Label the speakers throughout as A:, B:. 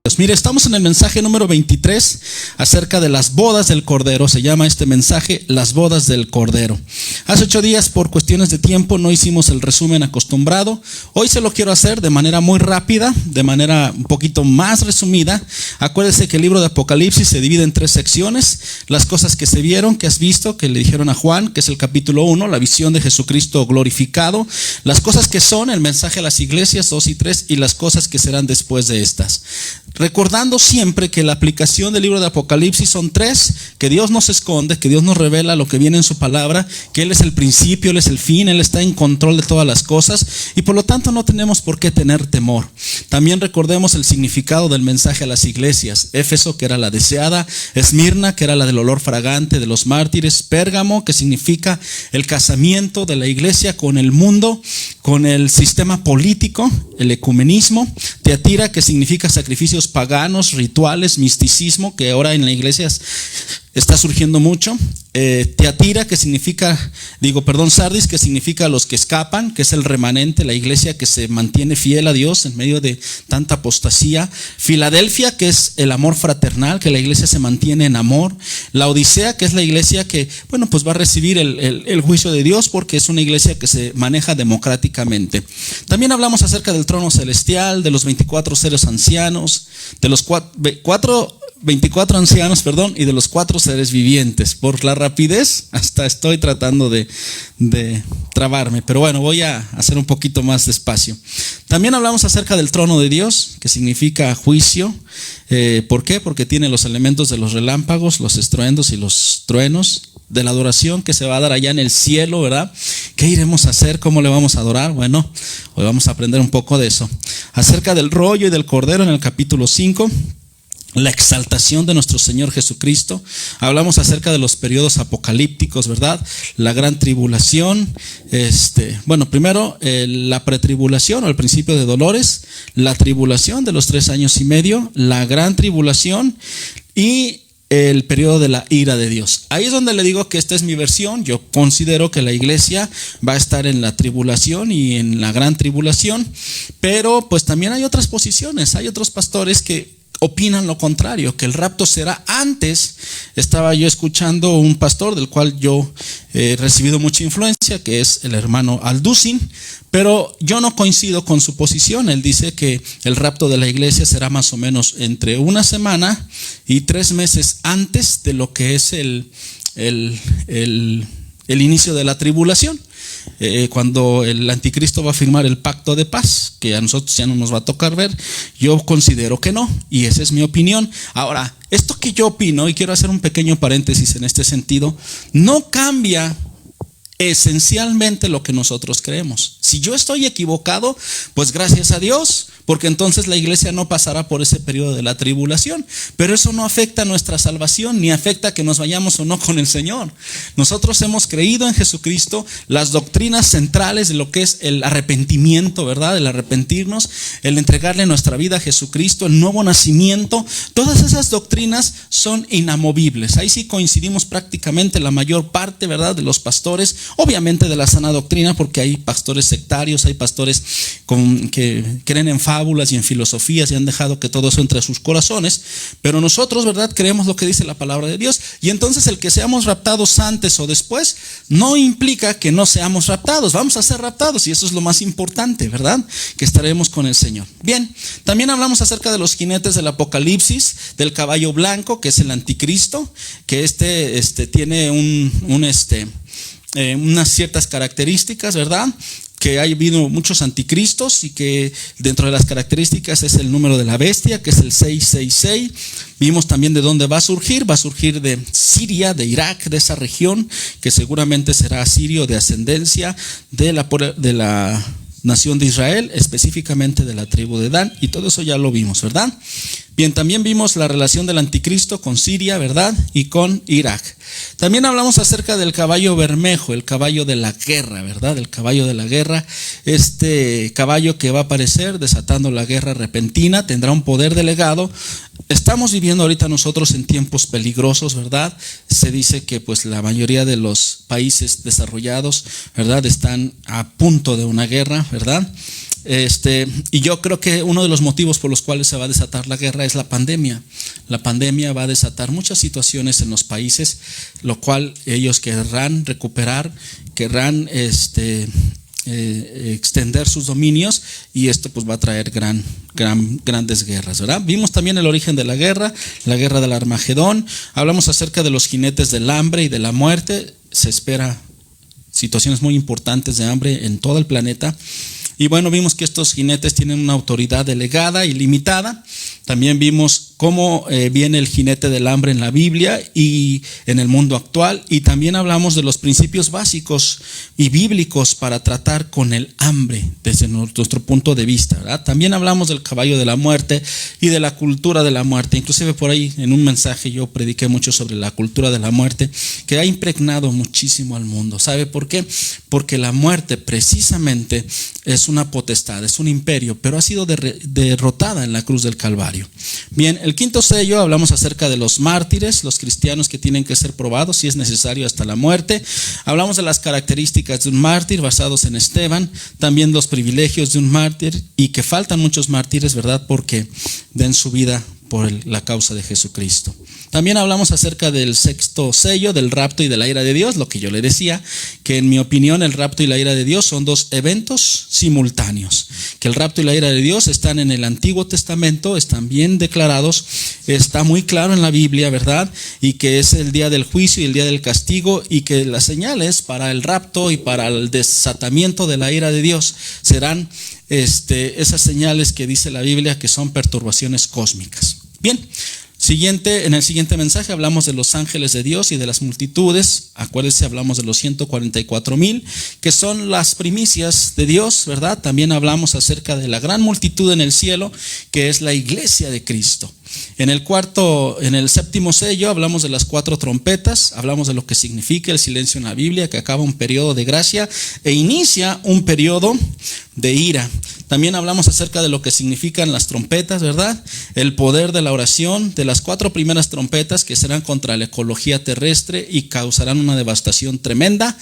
A: Pues mire, estamos en el mensaje número 23 acerca de las bodas del Cordero. Se llama este mensaje Las bodas del Cordero. Hace 8 días, por cuestiones de tiempo, no hicimos el resumen acostumbrado. Hoy se lo quiero hacer de manera muy rápida, de manera un poquito más resumida. Acuérdese que el libro de Apocalipsis se divide en 3 secciones. Las cosas que se vieron, que has visto, que le dijeron a Juan, que es el capítulo 1, la visión de Jesucristo glorificado. Las cosas que son, el mensaje a las iglesias, 2 y 3, y las cosas que serán después de estas. Recordando siempre que la aplicación del libro de Apocalipsis son 3, que Dios nos esconde, que Dios nos revela lo que viene en su palabra, que Él es el principio, Él es el fin, Él está en control de todas las cosas y por lo tanto no tenemos por qué tener temor. También recordemos el significado del mensaje a las iglesias: Éfeso, que era la deseada; Esmirna, que era la del olor fragante de los mártires; Pérgamo, que significa el casamiento de la iglesia con el mundo, con el sistema político, el ecumenismo; Tiatira, que significa sacrificios paganos, rituales, misticismo, que ahora en la iglesia está surgiendo mucho. Sardis, que significa los que escapan, que es el remanente, la iglesia que se mantiene fiel a Dios en medio de tanta apostasía. Filadelfia, que es el amor fraternal, que la iglesia se mantiene en amor. La Odisea, que es la iglesia que, pues va a recibir el juicio de Dios porque es una iglesia que se maneja democráticamente. También hablamos acerca del trono celestial, de los 24 seres ancianos, de los 24 ancianos, y de los 4 seres vivientes. Por la rapidez, hasta estoy tratando de trabarme, pero bueno, voy a hacer un poquito más despacio. También hablamos acerca del trono de Dios, que significa juicio. ¿Por qué? Porque tiene los elementos de los relámpagos, los estruendos y los truenos, de la adoración que se va a dar allá en el cielo, ¿verdad? ¿Qué iremos a hacer? ¿Cómo le vamos a adorar? Bueno, hoy vamos a aprender un poco de eso. Acerca del rollo y del cordero en el capítulo 5. La exaltación de nuestro Señor Jesucristo. Hablamos acerca de los periodos apocalípticos, ¿verdad? La gran tribulación, primero la pretribulación o el principio de dolores, la tribulación de los 3 años y medio, la gran tribulación y el periodo de la ira de Dios. Ahí es donde le digo que esta es mi versión. Yo considero que la iglesia va a estar en la tribulación y en la gran tribulación, pero pues también hay otras posiciones. Hay otros pastores que opinan lo contrario, que el rapto será antes. Estaba yo escuchando un pastor del cual yo he recibido mucha influencia, que es el hermano Alducin, pero yo no coincido con su posición. Él dice que el rapto de la iglesia será más o menos entre 1 semana y 3 meses antes de lo que es el inicio de la tribulación. Cuando el anticristo va a firmar el pacto de paz, que a nosotros ya no nos va a tocar ver. Yo considero que no, y esa es mi opinión. Ahora, esto que yo opino, y quiero hacer un pequeño paréntesis en este sentido, no cambia esencialmente lo que nosotros creemos. Si yo estoy equivocado, pues gracias a Dios, porque entonces la iglesia no pasará por ese periodo de la tribulación. Pero eso no afecta nuestra salvación, ni afecta que nos vayamos o no con el Señor. Nosotros hemos creído en Jesucristo, las doctrinas centrales de lo que es el arrepentimiento, ¿verdad? El arrepentirnos, el entregarle nuestra vida a Jesucristo, el nuevo nacimiento. Todas esas doctrinas son inamovibles. Ahí sí coincidimos prácticamente la mayor parte, ¿verdad?, de los pastores. Obviamente de la sana doctrina, porque hay pastores sectarios, hay pastores que creen en fábulas y en filosofías y han dejado que todo eso entre sus corazones. Pero nosotros, ¿verdad?, creemos lo que dice la palabra de Dios. Y entonces el que seamos raptados antes o después no implica que no seamos raptados. Vamos a ser raptados y eso es lo más importante, ¿verdad?, que estaremos con el Señor. Bien, también hablamos acerca de los jinetes del Apocalipsis, del caballo blanco, que es el anticristo, que tiene unas ciertas características, ¿verdad?, que ha habido muchos anticristos y que dentro de las características es el número de la bestia, que es el 666. Vimos también de dónde va a surgir de Siria, de Irak, de esa región, que seguramente será asirio de ascendencia de la nación de Israel, específicamente de la tribu de Dan, y todo eso ya lo vimos, ¿verdad? Bien, también vimos la relación del anticristo con Siria, ¿verdad?, y con Irak. También hablamos acerca del caballo bermejo, el caballo de la guerra, ¿verdad? El caballo de la guerra, este caballo que va a aparecer desatando la guerra repentina, tendrá un poder delegado. Estamos viviendo ahorita nosotros en tiempos peligrosos, ¿verdad? Se dice que pues la mayoría de los países desarrollados, ¿verdad?, están a punto de una guerra, ¿verdad? Y yo creo que uno de los motivos por los cuales se va a desatar la guerra es la pandemia. La pandemia va a desatar muchas situaciones en los países, lo cual ellos querrán recuperar, querrán extender sus dominios, y esto pues va a traer grandes guerras, ¿verdad? Vimos también el origen de la guerra del Armagedón. Hablamos acerca de los jinetes del hambre y de la muerte. Se espera situaciones muy importantes de hambre en todo el planeta. Y bueno, vimos que estos jinetes tienen una autoridad delegada y limitada. También vimos cómo viene el jinete del hambre en la Biblia y en el mundo actual. Y también hablamos de los principios básicos y bíblicos para tratar con el hambre desde nuestro punto de vista, ¿verdad? También hablamos del caballo de la muerte y de la cultura de la muerte. Inclusive por ahí en un mensaje yo prediqué mucho sobre la cultura de la muerte, que ha impregnado muchísimo al mundo. ¿Sabe por qué? Porque la muerte precisamente es una potestad, es un imperio, pero ha sido derrotada en la cruz del Calvario. Bien, el quinto sello, hablamos acerca de los mártires, los cristianos que tienen que ser probados si es necesario hasta la muerte. Hablamos de las características de un mártir basados en Esteban, también los privilegios de un mártir, y que faltan muchos mártires, ¿verdad? Porque den su vida por la causa de Jesucristo. También hablamos acerca del sexto sello, del rapto y de la ira de Dios, lo que yo le decía, que en mi opinión el rapto y la ira de Dios son dos eventos simultáneos, que el rapto y la ira de Dios están en el Antiguo Testamento, están bien declarados, está muy claro en la Biblia, ¿verdad? Y que es el día del juicio y el día del castigo, y que las señales para el rapto y para el desatamiento de la ira de Dios serán esas señales que dice la Biblia que son perturbaciones cósmicas. Bien, en el siguiente mensaje hablamos de los ángeles de Dios y de las multitudes. Acuérdense, hablamos de los 144,000, que son las primicias de Dios, ¿verdad? También hablamos acerca de la gran multitud en el cielo, que es la iglesia de Cristo. En el séptimo sello hablamos de las 4 trompetas, hablamos de lo que significa el silencio en la Biblia, que acaba un periodo de gracia e inicia un periodo de ira. También hablamos acerca de lo que significan las trompetas, ¿verdad? El poder de la oración, de las 4 primeras trompetas que serán contra la ecología terrestre y causarán una devastación tremenda.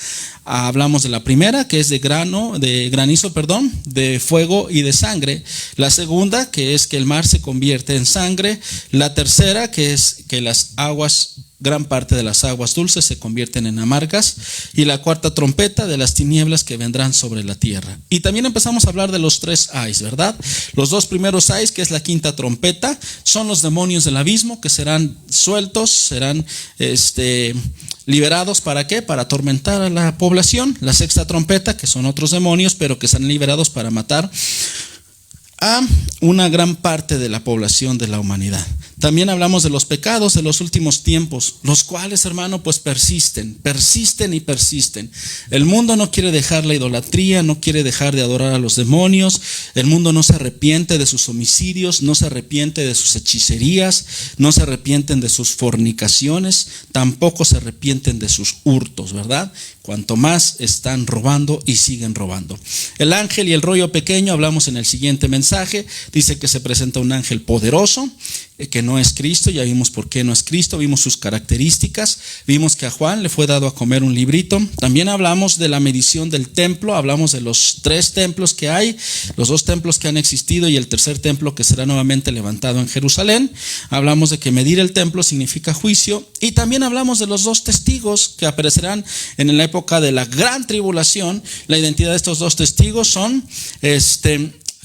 A: Hablamos de la primera, que es de granizo, de fuego y de sangre. La segunda, que es que el mar se convierte en sangre. La tercera, que es que gran parte de las aguas dulces se convierten en amargas. Y la cuarta trompeta, de las tinieblas que vendrán sobre la tierra. Y también empezamos a hablar de los 3 ayes, ¿verdad? Los 2 primeros ayes, que es la quinta trompeta, son los demonios del abismo, que serán sueltos, serán liberados. ¿Para qué? Para atormentar a la población. La sexta trompeta, que son otros demonios, pero que serán liberados para matar a una gran parte de la población de la humanidad. También hablamos de los pecados de los últimos tiempos, los cuales, hermano, pues persisten. El mundo no quiere dejar la idolatría, no quiere dejar de adorar a los demonios. El mundo no se arrepiente de sus homicidios, no se arrepiente de sus hechicerías, no se arrepienten de sus fornicaciones, tampoco se arrepienten de sus hurtos, ¿verdad? Cuanto más están robando y siguen robando. El ángel y el rollo pequeño, hablamos en el siguiente mensaje. Dice que se presenta un ángel poderoso, que no es Cristo. Ya vimos por qué no es Cristo, vimos sus características, vimos que a Juan le fue dado a comer un librito. También hablamos de la medición del templo, hablamos de los 3 templos que hay, los 2 templos que han existido y el tercer templo que será nuevamente levantado en Jerusalén. Hablamos de que medir el templo significa juicio, y también hablamos de los 2 testigos que aparecerán en la época de la gran tribulación. La identidad de estos 2 testigos son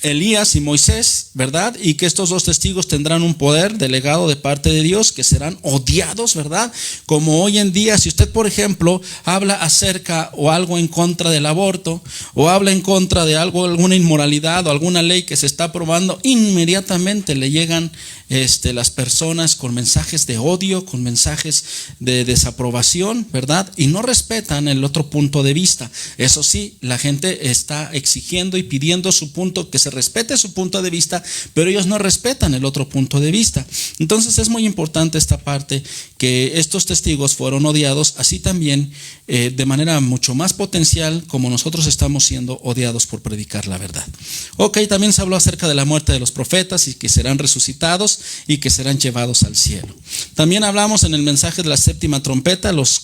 A: Elías y Moisés, ¿verdad? Y que estos 2 testigos tendrán un poder delegado de parte de Dios, que serán odiados, ¿verdad? Como hoy en día, si usted, por ejemplo, habla acerca o algo en contra del aborto, o habla en contra de alguna inmoralidad o alguna ley que se está aprobando, inmediatamente le llegan las personas con mensajes de odio, con mensajes de desaprobación, ¿verdad? Y no respetan el otro punto de vista. Eso sí, la gente está exigiendo y pidiendo que se respete su punto de vista, pero ellos no respetan el otro punto de vista. Entonces es muy importante esta parte, que estos testigos fueron odiados, así también de manera mucho más potencial como nosotros estamos siendo odiados por predicar la verdad. Ok, también se habló acerca de la muerte de los profetas y que serán resucitados. y que serán llevados al cielo. También hablamos en el mensaje de la séptima trompeta, los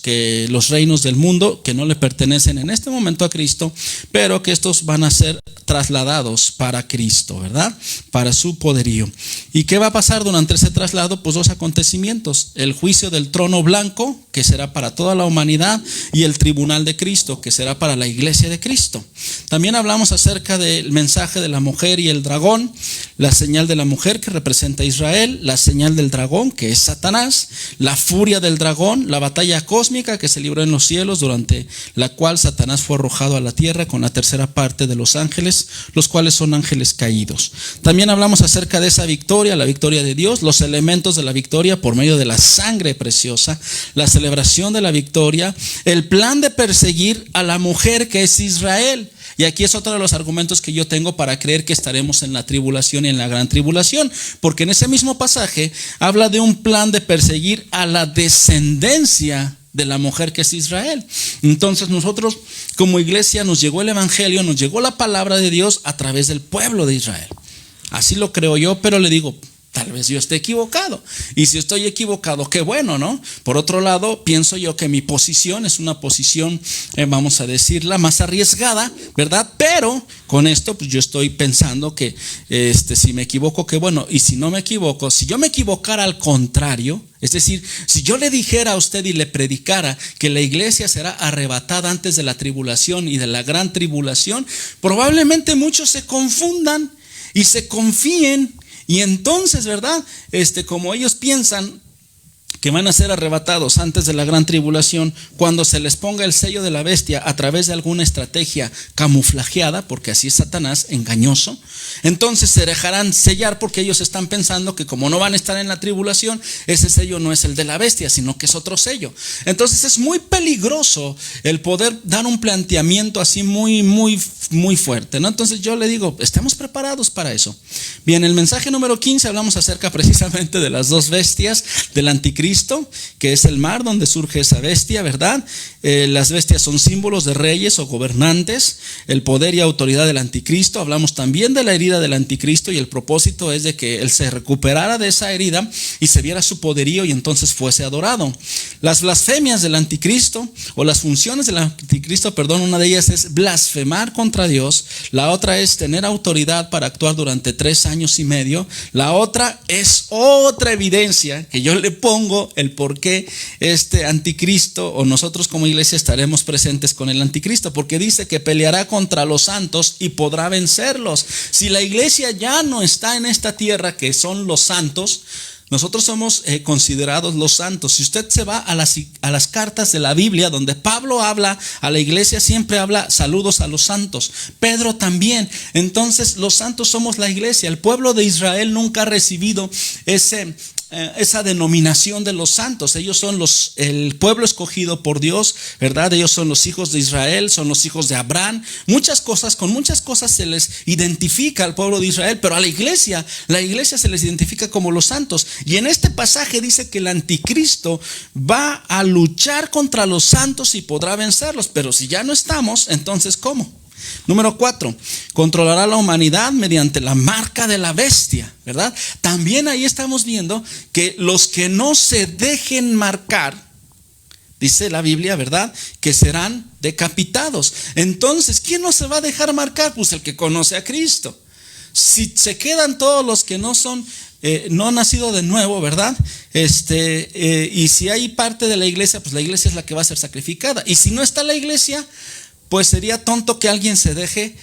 A: reinos del mundo que no le pertenecen en este momento a Cristo, pero que estos van a ser trasladados para Cristo, ¿verdad? Para su poderío. ¿Y qué va a pasar durante ese traslado? Pues dos acontecimientos: el juicio del trono blanco, que será para toda la humanidad, y el tribunal de Cristo, que será para la iglesia de Cristo. También hablamos acerca del mensaje de la mujer y el dragón, la señal de la mujer que representa a Israel, la señal del dragón que es Satanás, la furia del dragón, la batalla cósmica que se libró en los cielos, durante la cual Satanás fue arrojado a la tierra con la tercera parte de los ángeles, los cuales son ángeles caídos. También hablamos acerca de esa victoria, la victoria de Dios, los elementos de la victoria por medio de la sangre preciosa, la celebración de la victoria, el plan de perseguir a la mujer que es Israel. Y aquí es otro de los argumentos que yo tengo para creer que estaremos en la tribulación y en la gran tribulación, porque en ese mismo pasaje habla de un plan de perseguir a la descendencia de la mujer que es Israel. Entonces nosotros como iglesia nos llegó el evangelio, nos llegó la palabra de Dios a través del pueblo de Israel. Así lo creo yo, pero le digo, tal vez yo esté equivocado. Y si estoy equivocado, qué bueno, ¿no? Por otro lado, pienso yo que mi posición es una posición, vamos a decirla, más arriesgada, ¿verdad? Pero con esto, pues yo estoy pensando que si me equivoco, qué bueno. Y si no me equivoco, si yo me equivocara al contrario, es decir, si yo le dijera a usted y le predicara que la iglesia será arrebatada antes de la tribulación y de la gran tribulación, probablemente muchos se confundan y se confíen. Y entonces, ¿verdad? Como ellos piensan que van a ser arrebatados antes de la gran tribulación, cuando se les ponga el sello de la bestia a través de alguna estrategia camuflajeada, porque así es Satanás, engañoso, entonces se dejarán sellar, porque ellos están pensando que como no van a estar en la tribulación, ese sello no es el de la bestia, sino que es otro sello. Entonces es muy peligroso el poder dar un planteamiento así muy, muy, muy fuerte, ¿no? Entonces yo le digo, estemos preparados para eso. Bien, el mensaje número 15 hablamos acerca precisamente de las dos bestias, del anticristo, que es el mar donde surge esa bestia, ¿verdad? Las bestias son símbolos de reyes o gobernantes, el poder y autoridad del anticristo. Hablamos también de la herida del anticristo, y el propósito es de que él se recuperara de esa herida y se viera su poderío y entonces fuese adorado. Las blasfemias del anticristo, o las funciones del anticristo, perdón, una de ellas es blasfemar contra Dios, la otra es tener autoridad para actuar durante 3 años y medio, la otra es otra evidencia que yo le pongo el por qué este anticristo, o nosotros como iglesia, estaremos presentes con el anticristo, porque dice que peleará contra los santos y podrá vencerlos. Si la iglesia ya no está en esta tierra, que son los santos, nosotros somos considerados los santos. Si usted se va a las cartas de la Biblia, donde Pablo habla a la iglesia, siempre habla saludos a los santos. Pedro también. Entonces los santos somos la iglesia. El pueblo de Israel nunca ha recibido esa denominación de los santos. Ellos son el pueblo escogido por Dios, ¿verdad? Ellos son los hijos de Israel, son los hijos de Abraham. Con muchas cosas se les identifica al pueblo de Israel, pero a la iglesia se les identifica como los santos. Y en este pasaje dice que el anticristo va a luchar contra los santos y podrá vencerlos. Pero si ya no estamos, entonces ¿cómo? Número 4, controlará la humanidad mediante la marca de la bestia, ¿verdad? También ahí estamos viendo que los que no se dejen marcar, dice la Biblia, ¿verdad?, que serán decapitados. Entonces, ¿quién no se va a dejar marcar? Pues el que conoce a Cristo. Si se quedan todos los que no son no han nacido de nuevo, ¿verdad? Y si hay parte de la iglesia, pues la iglesia es la que va a ser sacrificada. Y si no está la iglesia, pues sería tonto que alguien se deje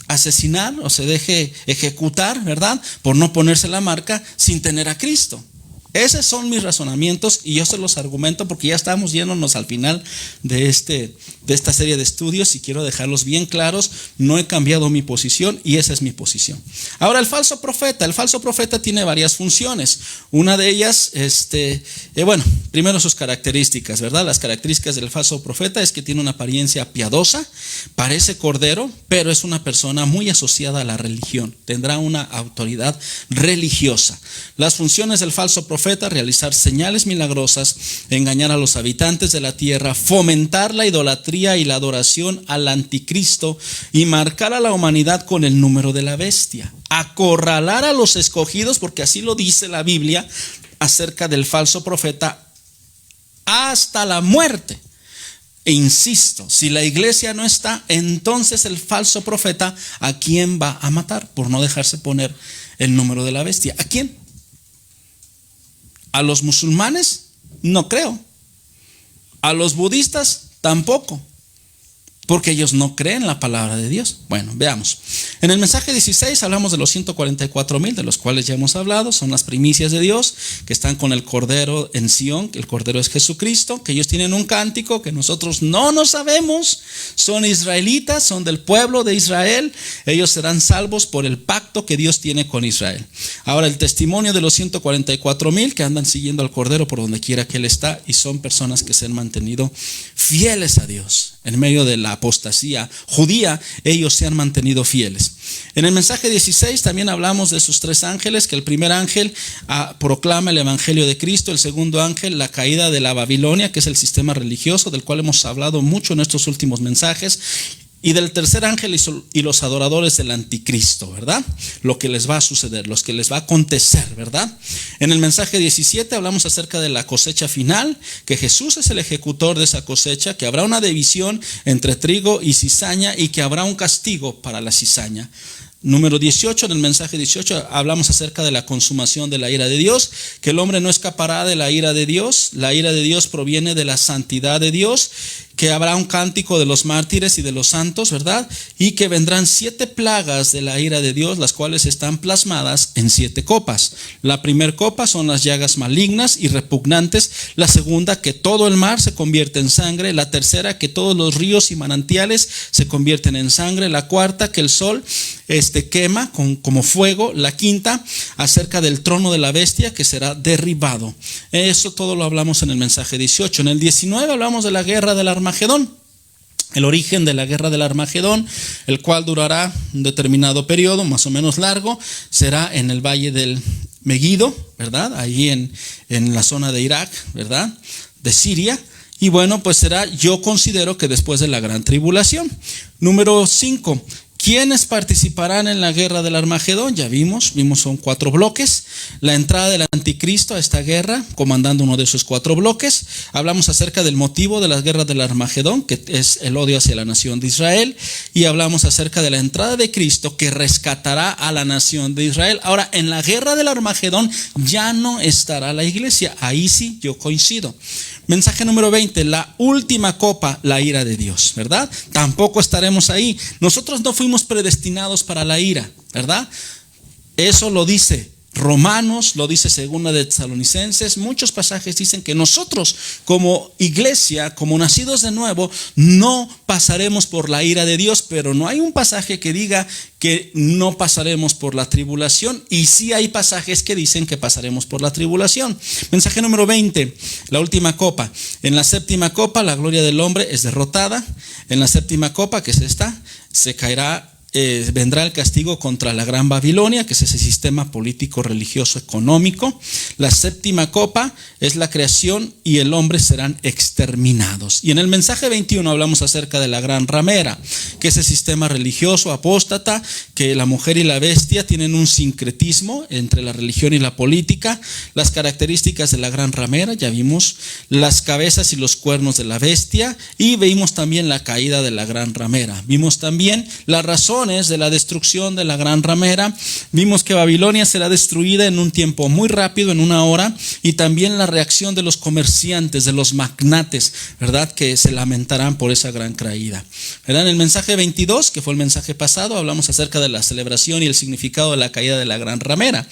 A: asesinar o se deje ejecutar, ¿verdad?, por no ponerse la marca sin tener a Cristo. Esos son mis razonamientos y yo se los argumento porque ya estamos yéndonos al final de esta serie de estudios y quiero dejarlos bien claros. No he cambiado mi posición y esa es mi posición. Ahora, el falso profeta tiene varias funciones. Una de ellas, primero sus características, ¿verdad? Las características del falso profeta es que tiene una apariencia piadosa, parece cordero, pero es una persona muy asociada a la religión. Tendrá una autoridad religiosa. Las funciones del falso profeta profeta, realizar señales milagrosas, engañar a los habitantes de la tierra, fomentar la idolatría y la adoración al anticristo y marcar a la humanidad con el número de la bestia, acorralar a los escogidos, porque así lo dice la Biblia acerca del falso profeta, hasta la muerte. E insisto, si la iglesia no está, entonces el falso profeta, ¿a quién va a matar? Por no dejarse poner el número de la bestia. ¿A quién? ¿A los musulmanes? No creo. ¿A los budistas? Tampoco, porque ellos no creen la palabra de Dios. Bueno, veamos. En el mensaje 16 hablamos de los 144,000, de los cuales ya hemos hablado. Son las primicias de Dios que están con el Cordero en Sión, que el Cordero es Jesucristo, que ellos tienen un cántico que nosotros no nos sabemos. Son israelitas, son del pueblo de Israel. Ellos serán salvos por el pacto que Dios tiene con Israel. Ahora, el testimonio de los 144,000 que andan siguiendo al Cordero por donde quiera que Él está, y son personas que se han mantenido fieles a Dios. En medio de la apostasía judía, ellos se han mantenido fieles. En el mensaje 16 también hablamos de esos tres ángeles, que el primer ángel proclama el evangelio de Cristo, el segundo ángel la caída de la Babilonia, que es el sistema religioso del cual hemos hablado mucho en estos últimos mensajes, y del tercer ángel y los adoradores del anticristo, ¿verdad? Lo que les va a suceder, los que les va a acontecer, ¿verdad? En el mensaje 17 hablamos acerca de la cosecha final, que Jesús es el ejecutor de esa cosecha, que habrá una división entre trigo y cizaña y que habrá un castigo para la cizaña. Número 18, en el mensaje 18 hablamos acerca de la consumación de la ira de Dios, que el hombre no escapará de la ira de Dios. La ira de Dios proviene de la santidad de Dios, que habrá un cántico de los mártires y de los santos, ¿verdad? Y que vendrán 7 plagas de la ira de Dios, las cuales están plasmadas en 7 copas. La primera copa son las llagas malignas y repugnantes. La segunda, que todo el mar se convierte en sangre. La tercera, que todos los ríos y manantiales se convierten en sangre. La cuarta, que el sol quema como fuego. La quinta, acerca del trono de la bestia, que será derribado. Eso todo lo hablamos en el mensaje 18. En el 19 hablamos de la guerra del Armagedón. El origen de la guerra del Armagedón, el cual durará un determinado periodo, más o menos largo, será en el valle del Megido, ¿verdad? Allí en la zona de Irak, ¿verdad? De Siria. Y bueno, pues será, yo considero que después de la gran tribulación. Número 5. ¿Quiénes participarán en la guerra del Armagedón? Ya vimos son 4 bloques. La entrada del anticristo a esta guerra, comandando uno de esos 4 bloques. Hablamos acerca del motivo de la guerra del Armagedón, que es el odio hacia la nación de Israel. Y hablamos acerca de la entrada de Cristo, que rescatará a la nación de Israel. Ahora, en la guerra del Armagedón ya no estará la iglesia. Ahí sí yo coincido. Mensaje número 20, la última copa, la ira de Dios, ¿verdad? Tampoco estaremos ahí. Nosotros no fuimos predestinados para la ira, ¿verdad? Eso lo dice Romanos, lo dice Segunda de Tesalonicenses. Muchos pasajes dicen que nosotros como iglesia, como nacidos de nuevo, no pasaremos por la ira de Dios, pero no hay un pasaje que diga que no pasaremos por la tribulación, y sí hay pasajes que dicen que pasaremos por la tribulación. Mensaje número 20, la última copa. En la séptima copa la gloria del hombre es derrotada. En la séptima copa, que es esta, se caerá, vendrá el castigo contra la gran Babilonia, que es ese sistema político, religioso, económico. La séptima copa es la creación y el hombre serán exterminados. Y en el mensaje 21 hablamos acerca de la gran ramera, que es el sistema religioso apóstata, que la mujer y la bestia tienen un sincretismo entre la religión y la política. Las características de la gran ramera, ya vimos las cabezas y los cuernos de la bestia, y vimos también la caída de la gran ramera. Vimos también la razón de la destrucción de la gran ramera. Vimos que Babilonia será destruida en un tiempo muy rápido, en una hora, y también la reacción de los comerciantes, de los magnates, ¿verdad? Que se lamentarán por esa gran caída, ¿verdad? En el mensaje 22, que fue el mensaje pasado, hablamos acerca de la celebración y el significado de la caída de la gran ramera.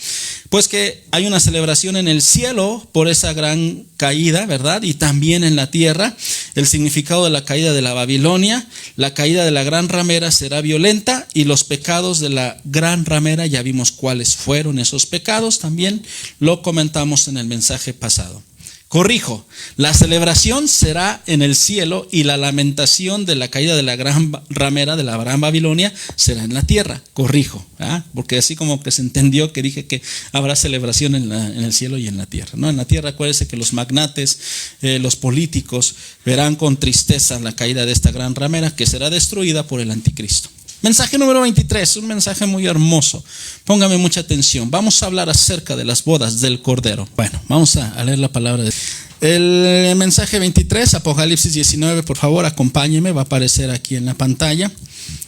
A: Pues que hay una celebración en el cielo por esa gran caída, ¿verdad? Y también en la tierra. El significado de la caída de la Babilonia, la caída de la gran ramera será violenta, y los pecados de la gran ramera, ya vimos cuáles fueron esos pecados, también lo comentamos en el mensaje pasado. Corrijo, la celebración será en el cielo y la lamentación de la caída de la gran ramera de la gran Babilonia será en la tierra. Corrijo, porque así como que se entendió que dije que habrá celebración en el cielo y en la tierra. No, en la tierra acuérdense que los magnates, los políticos verán con tristeza la caída de esta gran ramera que será destruida por el anticristo. Mensaje número 23, un mensaje muy hermoso. Póngame mucha atención. Vamos a hablar acerca de las bodas del Cordero. Bueno, vamos a leer la palabra de Dios. El mensaje 23, Apocalipsis 19, por favor, acompáñeme, va a aparecer aquí en la pantalla.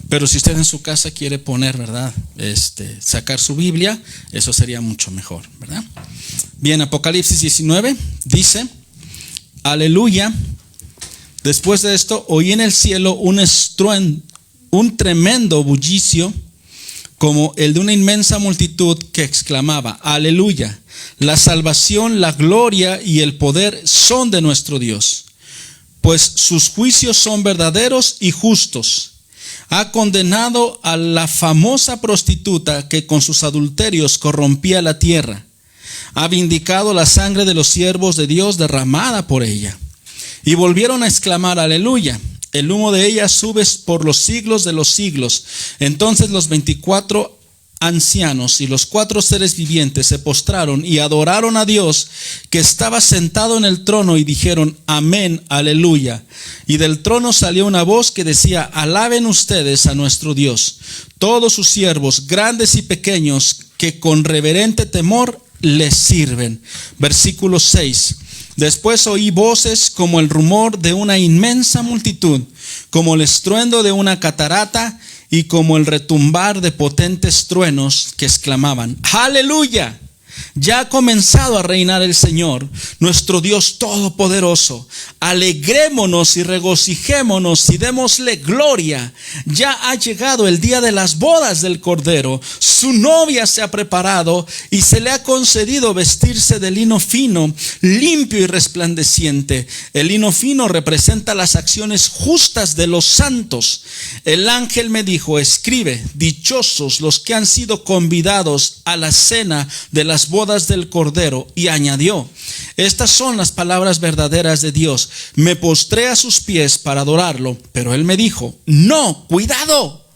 A: Pero si usted en su casa quiere poner, ¿verdad? Sacar su Biblia, eso sería mucho mejor, ¿verdad? Bien, Apocalipsis 19 dice: aleluya. Después de esto, oí en el cielo un tremendo bullicio como el de una inmensa multitud que exclamaba: aleluya, la salvación, la gloria y el poder son de nuestro Dios, pues sus juicios son verdaderos y justos. Ha condenado a la famosa prostituta que con sus adulterios corrompía la tierra. Ha vindicado la sangre de los siervos de Dios derramada por ella. Y volvieron a exclamar: aleluya. El humo de ella sube por los siglos de los siglos. Entonces los 24 ancianos y los 4 seres vivientes se postraron y adoraron a Dios que estaba sentado en el trono y dijeron: amén, aleluya. Y del trono salió una voz que decía: alaben ustedes a nuestro Dios, todos sus siervos, grandes y pequeños, que con reverente temor les sirven. Versículo 6. Después oí voces como el rumor de una inmensa multitud, como el estruendo de una catarata y como el retumbar de potentes truenos que exclamaban: ¡aleluya! Ya ha comenzado a reinar el Señor, nuestro Dios todopoderoso. Alegrémonos y regocijémonos y démosle gloria. Ya ha llegado el día de las bodas del Cordero. Su novia se ha preparado y se le ha concedido vestirse de lino fino, limpio y resplandeciente. El lino fino representa las acciones justas de los santos. El ángel me dijo: escribe, dichosos los que han sido convidados a la cena de las bodas del Cordero. Y añadió: estas son las palabras verdaderas de Dios. Me postré a sus pies para adorarlo, pero él me dijo: no, cuidado,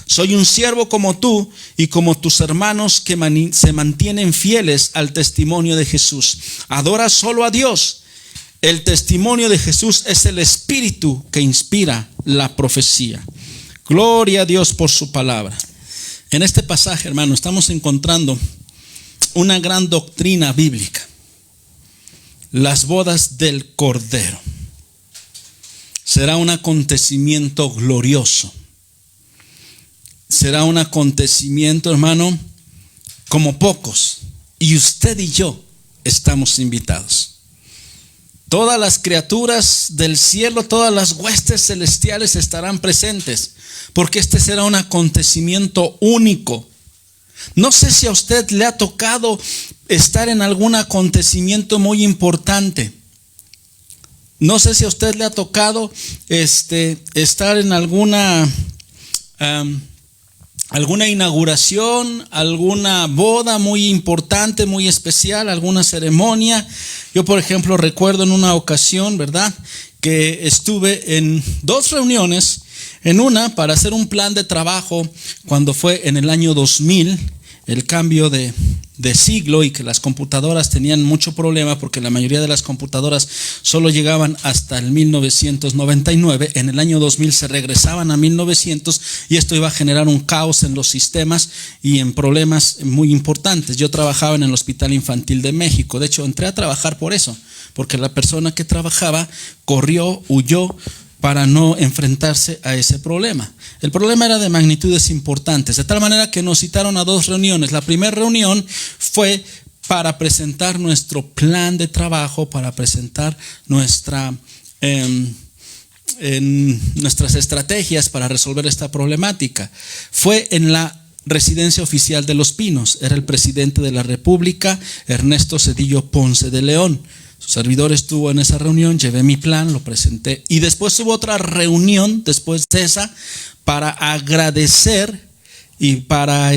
A: soy un siervo como tú y como tus hermanos que se mantienen fieles al testimonio de Jesús. Adora solo a Dios. El testimonio de Jesús es el espíritu que inspira la profecía. Gloria a Dios por su palabra. En este pasaje, hermano, estamos encontrando una gran doctrina bíblica: las bodas del Cordero. Será un acontecimiento glorioso. Será un acontecimiento, hermano, como pocos. Y usted y yo estamos invitados. Todas las criaturas del cielo, todas las huestes celestiales estarán presentes, porque este será un acontecimiento único. No sé si a usted le ha tocado estar en algún acontecimiento muy importante. No sé si a usted le ha tocado estar en alguna inauguración, alguna boda muy importante, muy especial, alguna ceremonia. Yo, por ejemplo, recuerdo en una ocasión, ¿verdad?, que estuve en 2 reuniones. En una, para hacer un plan de trabajo, cuando fue en el año 2000, el cambio de siglo, y que las computadoras tenían mucho problema porque la mayoría de las computadoras solo llegaban hasta el 1999. En el año 2000 se regresaban a 1900 y esto iba a generar un caos en los sistemas y en problemas muy importantes. Yo trabajaba en el Hospital Infantil de México. De hecho, entré a trabajar por eso, porque la persona que trabajaba corrió, huyó para no enfrentarse a ese problema. El problema era de magnitudes importantes, de tal manera que nos citaron a 2 reuniones. La primera reunión fue para presentar nuestro plan de trabajo, para presentar nuestras estrategias para resolver esta problemática. Fue en la residencia oficial de Los Pinos. Era el presidente de la República, Ernesto Zedillo Ponce de León. Su servidor estuvo en esa reunión, llevé mi plan, lo presenté, y después hubo otra reunión después de esa para agradecer y para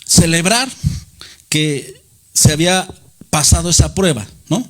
A: celebrar que se había pasado esa prueba, ¿no?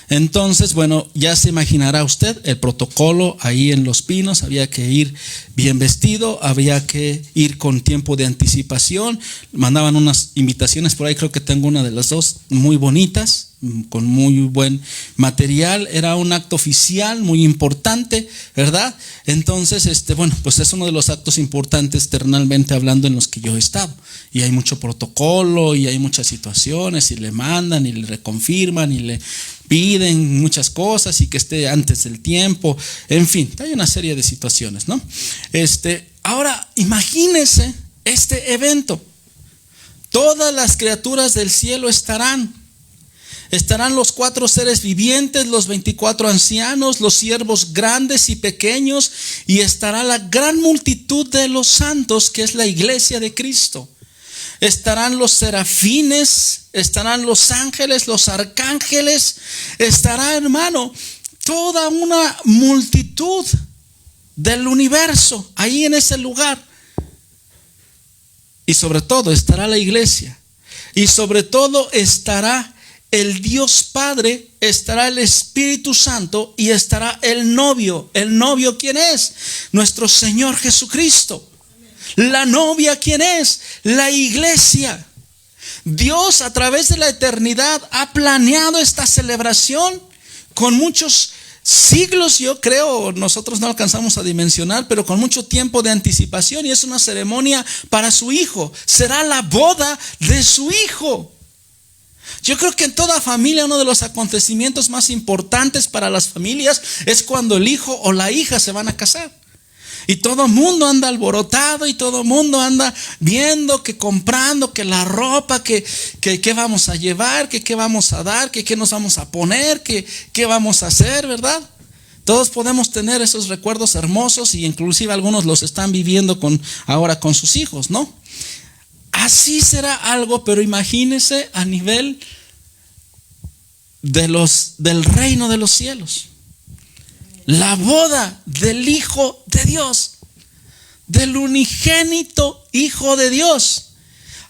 A: Entonces, bueno, ya se imaginará usted el protocolo ahí en Los Pinos. Había que ir bien vestido, había que ir con tiempo de anticipación. Mandaban unas invitaciones por ahí, creo que tengo una de las dos, muy bonitas, con muy buen material. Era un acto oficial muy importante, ¿verdad? Entonces, bueno, pues es uno de los actos importantes terrenalmente hablando en los que yo he estado. Y hay mucho protocolo y hay muchas situaciones, y le mandan y le reconfirman y le piden muchas cosas y que esté antes del tiempo. En fin, hay una serie de situaciones, ¿no? Ahora, imagínense este evento. Todas las criaturas del cielo estarán los 4 seres vivientes, los 24 ancianos, los siervos grandes y pequeños, y estará la gran multitud de los santos, que es la iglesia de Cristo. Estarán los serafines, estarán los ángeles, los arcángeles, estará, hermano, toda una multitud del universo ahí en ese lugar. Y sobre todo estará la iglesia, y sobre todo estará el Dios Padre, estará el Espíritu Santo y estará el novio. ¿El novio quién es? Nuestro Señor Jesucristo. La novia ¿quién es? La iglesia. Dios a través de la eternidad ha planeado esta celebración con muchos siglos, yo creo, nosotros no alcanzamos a dimensionar, pero con mucho tiempo de anticipación, y es una ceremonia para su hijo. Será la boda de su hijo. Yo creo que en toda familia uno de los acontecimientos más importantes para las familias es cuando el hijo o la hija se van a casar. Y todo el mundo anda alborotado, y todo el mundo anda viendo, que comprando, que la ropa, que vamos a llevar, que qué vamos a dar, que qué nos vamos a poner, que qué vamos a hacer, ¿verdad? Todos podemos tener esos recuerdos hermosos, y inclusive algunos los están viviendo ahora con sus hijos, ¿no? Así será algo, pero imagínese a nivel del reino de los cielos. La boda del Hijo de Dios, del unigénito Hijo de Dios.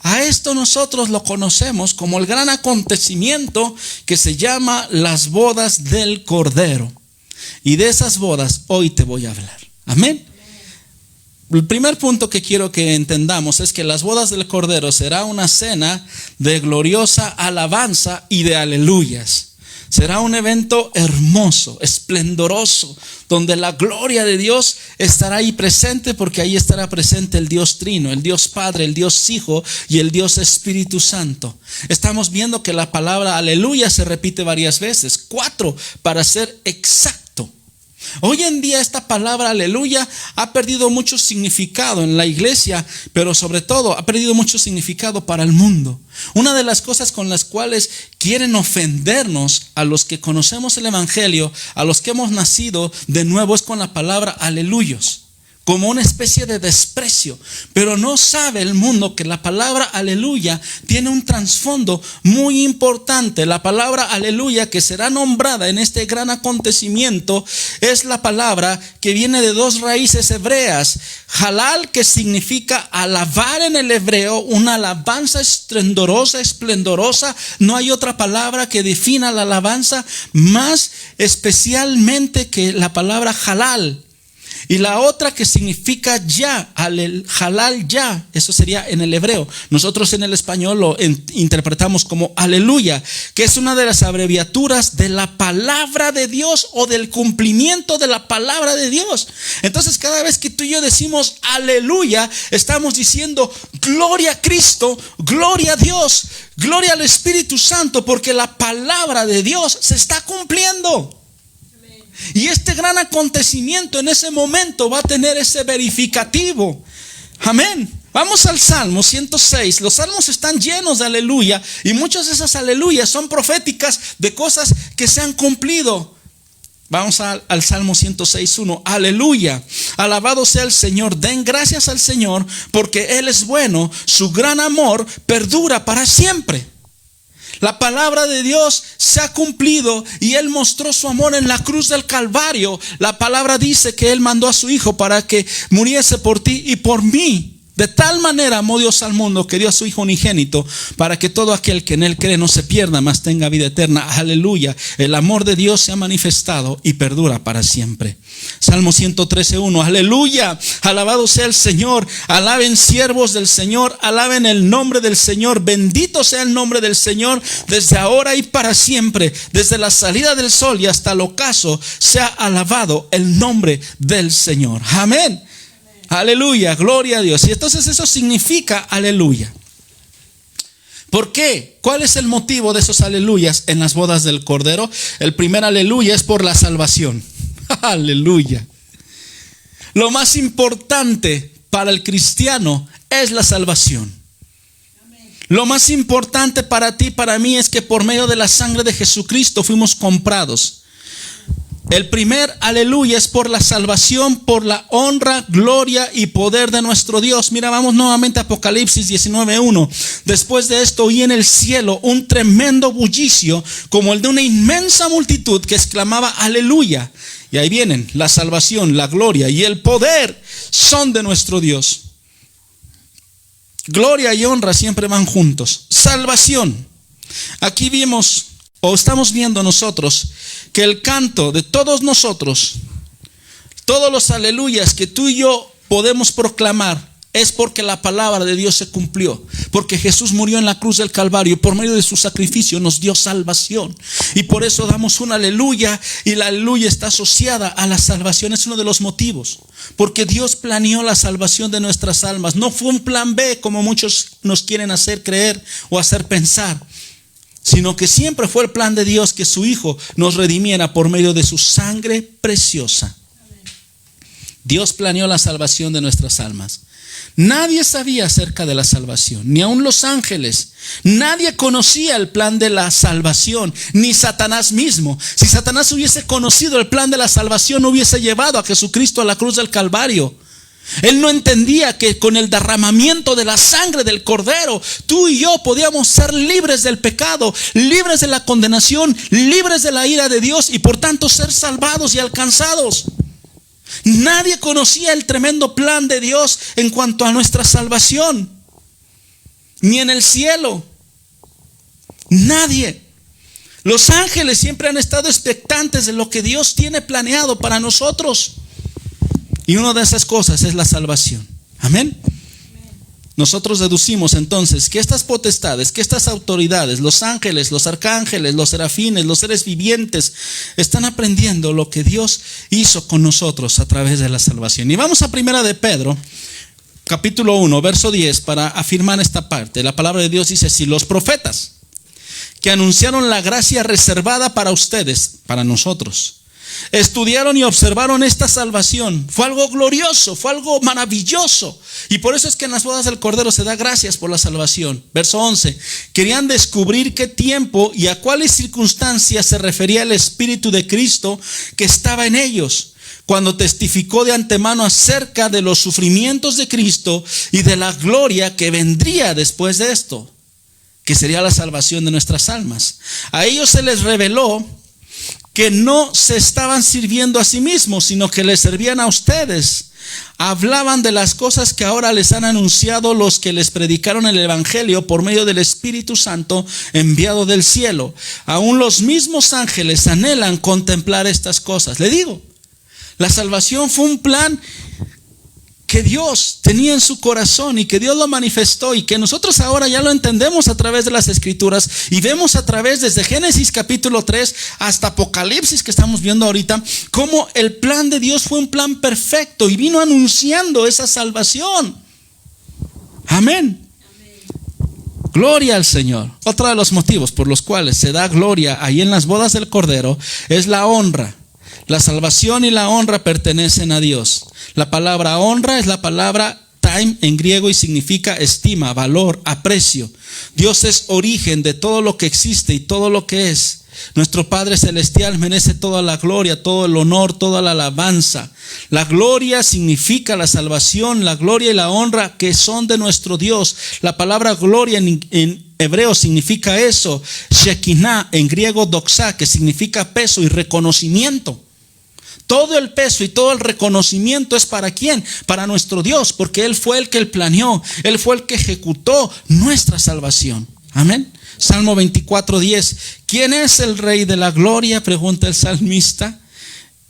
A: A esto nosotros lo conocemos como el gran acontecimiento que se llama las bodas del Cordero. Y de esas bodas hoy te voy a hablar. Amén. El primer punto que quiero que entendamos es que las bodas del Cordero será una cena de gloriosa alabanza y de aleluyas. Será un evento hermoso, esplendoroso, donde la gloria de Dios estará ahí presente, porque ahí estará presente el Dios Trino, el Dios Padre, el Dios Hijo y el Dios Espíritu Santo. Estamos viendo que la palabra aleluya se repite varias veces, 4 para ser exacto. Hoy en día esta palabra aleluya ha perdido mucho significado en la iglesia, pero sobre todo ha perdido mucho significado para el mundo. Una de las cosas con las cuales quieren ofendernos a los que conocemos el evangelio, a los que hemos nacido de nuevo, es con la palabra aleluyos, como una especie de desprecio. Pero no sabe el mundo que la palabra aleluya tiene un trasfondo muy importante. La palabra aleluya que será nombrada en este gran acontecimiento es la palabra que viene de 2 raíces hebreas. Halal, que significa alabar en el hebreo, una alabanza estruendosa, esplendorosa. No hay otra palabra que defina la alabanza más especialmente que la palabra halal. Y la otra que significa ya, halal ya, eso sería en el hebreo. Nosotros en el español lo interpretamos como aleluya, que es una de las abreviaturas de la palabra de Dios o del cumplimiento de la palabra de Dios. Entonces cada vez que tú y yo decimos aleluya, estamos diciendo gloria a Cristo, gloria a Dios, gloria al Espíritu Santo, porque la palabra de Dios se está cumpliendo. Y este gran acontecimiento en ese momento va a tener ese verificativo. Amén. Vamos al Salmo 106. Los salmos están llenos de aleluya, y muchas de esas aleluyas son proféticas de cosas que se han cumplido. Vamos al Salmo 106:1. Aleluya, alabado sea el Señor. Den gracias al Señor, porque Él es bueno. Su gran amor perdura para siempre. La palabra de Dios se ha cumplido, y Él mostró su amor en la cruz del Calvario. La palabra dice que Él mandó a su Hijo para que muriese por ti y por mí. De tal manera amó Dios al mundo que dio a su Hijo unigénito para que todo aquel que en él cree no se pierda, mas tenga vida eterna. Aleluya. El amor de Dios se ha manifestado y perdura para siempre. Salmo 113:1. Aleluya. Alabado sea el Señor. Alaben siervos del Señor. Alaben el nombre del Señor. Bendito sea el nombre del Señor desde ahora y para siempre. Desde la salida del sol y hasta el ocaso sea alabado el nombre del Señor. Amén. Aleluya, gloria a Dios. Y entonces eso significa aleluya. ¿Por qué? ¿Cuál es el motivo de esos aleluyas en las bodas del Cordero? El primer aleluya es por la salvación. Aleluya. Lo más importante para el cristiano es la salvación. Lo más importante para ti, para mí, es que por medio de la sangre de Jesucristo fuimos comprados. El primer aleluya es por la salvación, por la honra, gloria y poder de nuestro Dios. Mira, vamos nuevamente a Apocalipsis 19:1. Después de esto oí en el cielo un tremendo bullicio como el de una inmensa multitud que exclamaba aleluya. Y ahí vienen, la salvación, la gloria y el poder son de nuestro Dios. Gloria y honra siempre van juntos. Salvación. Aquí vimos, o estamos viendo nosotros, que el canto de todos nosotros, todos los aleluyas que tú y yo podemos proclamar, es porque la palabra de Dios se cumplió, porque Jesús murió en la cruz del Calvario y por medio de su sacrificio nos dio salvación. Y por eso damos un aleluya, y la aleluya está asociada a la salvación. Es uno de los motivos, porque Dios planeó la salvación de nuestras almas. No fue un plan B como muchos nos quieren hacer creer o hacer pensar, sino que siempre fue el plan de Dios que su Hijo nos redimiera por medio de su sangre preciosa. Dios planeó la salvación de nuestras almas. Nadie sabía acerca de la salvación, ni aun los ángeles. Nadie conocía el plan de la salvación, ni Satanás mismo. Si Satanás hubiese conocido el plan de la salvación, no hubiese llevado a Jesucristo a la cruz del Calvario. Él no entendía que con el derramamiento de la sangre del Cordero, tú y yo podíamos ser libres del pecado, libres de la condenación, libres de la ira de Dios y por tanto ser salvados y alcanzados. Nadie conocía el tremendo plan de Dios en cuanto a nuestra salvación, ni en el cielo. Nadie. Los ángeles siempre han estado expectantes de lo que Dios tiene planeado para nosotros. Y una de esas cosas es la salvación. Amén. Nosotros deducimos entonces que estas potestades, que estas autoridades, los ángeles, los arcángeles, los serafines, los seres vivientes, están aprendiendo lo que Dios hizo con nosotros a través de la salvación. Y vamos a Primera de Pedro, capítulo 1, verso 10, para afirmar esta parte. La palabra de Dios dice así: los profetas que anunciaron la gracia reservada para ustedes, para nosotros, estudiaron y observaron esta salvación. Fue algo glorioso, fue algo maravilloso. Y por eso es que en las bodas del Cordero se da gracias por la salvación. Verso 11. Querían descubrir qué tiempo y a cuáles circunstancias se refería el Espíritu de Cristo que estaba en ellos, cuando testificó de antemano acerca de los sufrimientos de Cristo y de la gloria que vendría después de esto, que sería la salvación de nuestras almas. A ellos se les reveló que no se estaban sirviendo a sí mismos, sino que les servían a ustedes. Hablaban de las cosas que ahora les han anunciado los que les predicaron el Evangelio por medio del Espíritu Santo enviado del cielo. Aún los mismos ángeles anhelan contemplar estas cosas. Le digo, la salvación fue un plan que Dios tenía en su corazón y que Dios lo manifestó, y que nosotros ahora ya lo entendemos a través de las Escrituras y vemos a través desde Génesis capítulo 3 hasta Apocalipsis que estamos viendo ahorita, cómo el plan de Dios fue un plan perfecto y vino anunciando esa salvación. Amén. Gloria al Señor. Otro de los motivos por los cuales se da gloria ahí en las bodas del Cordero es la honra. La salvación y la honra pertenecen a Dios. La palabra honra es la palabra time en griego y significa estima, valor, aprecio. Dios es origen de todo lo que existe y todo lo que es. Nuestro Padre Celestial merece toda la gloria, todo el honor, toda la alabanza. La gloria significa la salvación, la gloria y la honra que son de nuestro Dios. La palabra gloria en hebreo significa eso. Shekinah, en griego doxa, que significa peso y reconocimiento. todo el peso y todo el reconocimiento es para ¿quién? Para nuestro Dios, porque Él fue el que planeó, Él fue el que ejecutó nuestra salvación. Amén. Salmo 24:10. ¿Quién es el Rey de la gloria?, pregunta el salmista.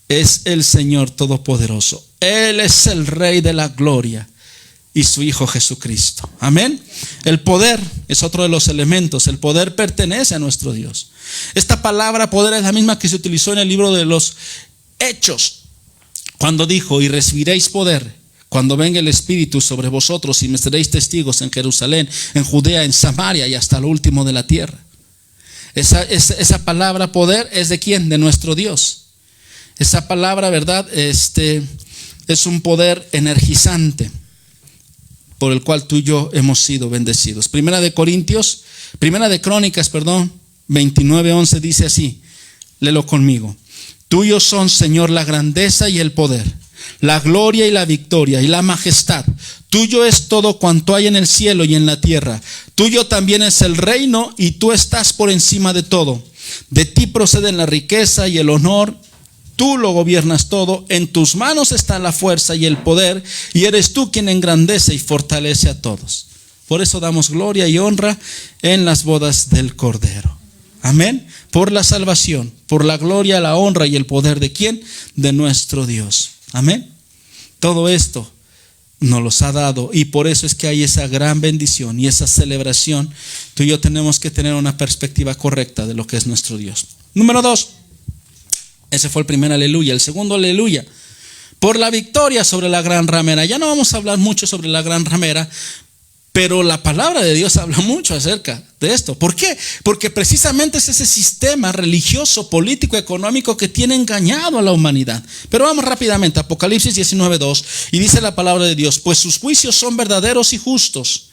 A: Es el Señor Todopoderoso. Él es el Rey de la gloria y su Hijo Jesucristo. Amén. El poder es otro de los elementos. El poder pertenece a nuestro Dios. Esta palabra poder es la misma que se utilizó en el libro de los Hechos, cuando dijo: y recibiréis poder cuando venga el Espíritu sobre vosotros, y me seréis testigos en Jerusalén, en Judea, en Samaria y hasta lo último de la tierra. Esa palabra poder es ¿de quién? De nuestro Dios. Esa palabra, ¿verdad? Es un poder energizante por el cual tú y yo hemos sido bendecidos. Primera de Crónicas, 29:11 dice así, léelo conmigo: tuyos son, Señor, la grandeza y el poder, la gloria y la victoria y la majestad. Tuyo es todo cuanto hay en el cielo y en la tierra. Tuyo también es el reino y tú estás por encima de todo. De ti proceden la riqueza y el honor. Tú lo gobiernas todo, en tus manos está la fuerza y el poder, y eres tú quien engrandece y fortalece a todos. Por eso damos gloria y honra en las bodas del Cordero. Amén. Por la salvación, por la gloria, la honra y el poder ¿de quién? De nuestro Dios. Amén. Todo esto nos los ha dado, y por eso es que hay esa gran bendición y esa celebración. Tú y yo tenemos que tener una perspectiva correcta de lo que es nuestro Dios. Número 2. Ese fue el primer aleluya. El segundo aleluya, por la victoria sobre la gran ramera. Ya no vamos a hablar mucho sobre la gran ramera, pero la palabra de Dios habla mucho acerca de esto. ¿Por qué? Porque precisamente es ese sistema religioso, político, económico que tiene engañado a la humanidad. Pero vamos rápidamente, Apocalipsis 19:2, y dice la palabra de Dios: pues sus juicios son verdaderos y justos.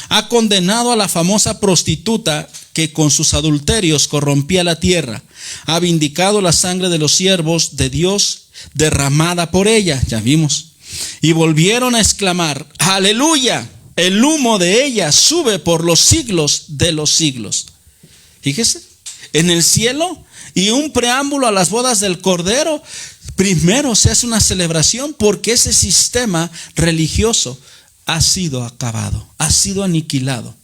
A: Ha condenado a la famosa prostituta que con sus adulterios corrompía la tierra. Ha vindicado la sangre de los siervos de Dios derramada por ella. Ya vimos. Y volvieron a exclamar: aleluya, el humo de ella sube por los siglos de los siglos. Fíjese, en el cielo, y un preámbulo a las bodas del Cordero, primero se hace una celebración porque ese sistema religioso ha sido acabado, ha sido aniquilado.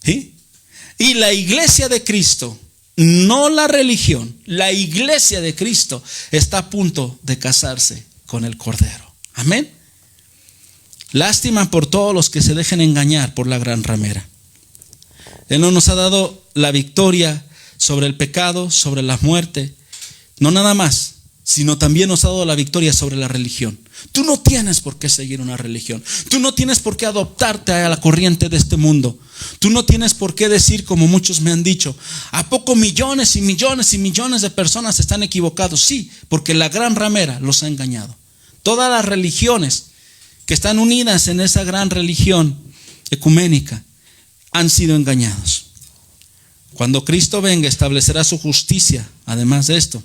A: ¿Sí? Y la iglesia de Cristo, no la religión, la iglesia de Cristo está a punto de casarse con el Cordero. Amén. Lástima por todos los que se dejen engañar por la gran ramera. Él no nos ha dado la victoria sobre el pecado, sobre la muerte, no nada más, sino también nos ha dado la victoria sobre la religión. Tú no tienes por qué seguir una religión. Tú no tienes por qué adoptarte a la corriente de este mundo. Tú no tienes por qué decir, como muchos me han dicho: ¿a poco millones y millones y millones de personas están equivocados? Sí, porque la gran ramera los ha engañado. Todas las religiones que están unidas en esa gran religión ecuménica han sido engañados. Cuando Cristo venga, establecerá su justicia, además de esto.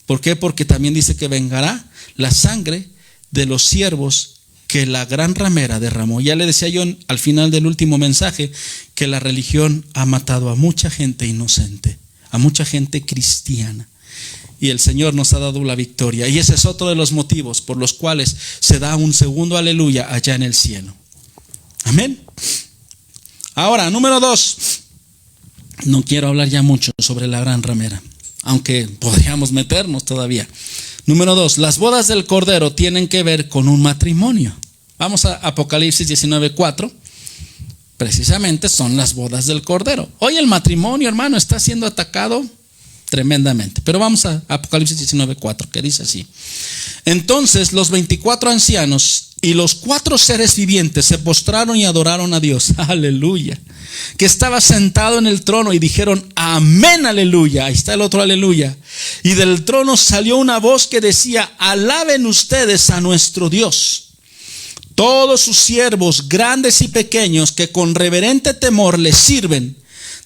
A: ¿Por qué? Porque también dice que vengará la sangre de los siervos que la gran ramera derramó. Ya le decía yo al final del último mensaje que la religión ha matado a mucha gente inocente, a mucha gente cristiana. Y el Señor nos ha dado la victoria. Y ese es otro de los motivos por los cuales se da un segundo aleluya allá en el cielo. Amén. Ahora, número 2. No quiero hablar ya mucho sobre la gran ramera, aunque podríamos meternos todavía. Número 2, las bodas del Cordero tienen que ver con un matrimonio. Vamos a Apocalipsis 19:4. Precisamente son las bodas del Cordero. Hoy el matrimonio, hermano, está siendo atacado tremendamente. Pero vamos a Apocalipsis 19:4, que dice así: entonces los 24 ancianos y los 4 seres vivientes se postraron y adoraron a Dios, aleluya, que estaba sentado en el trono, y dijeron: amén, aleluya. Ahí está el otro aleluya. Y del trono salió una voz que decía: alaben ustedes a nuestro Dios, todos sus siervos, grandes y pequeños, que con reverente temor les sirven.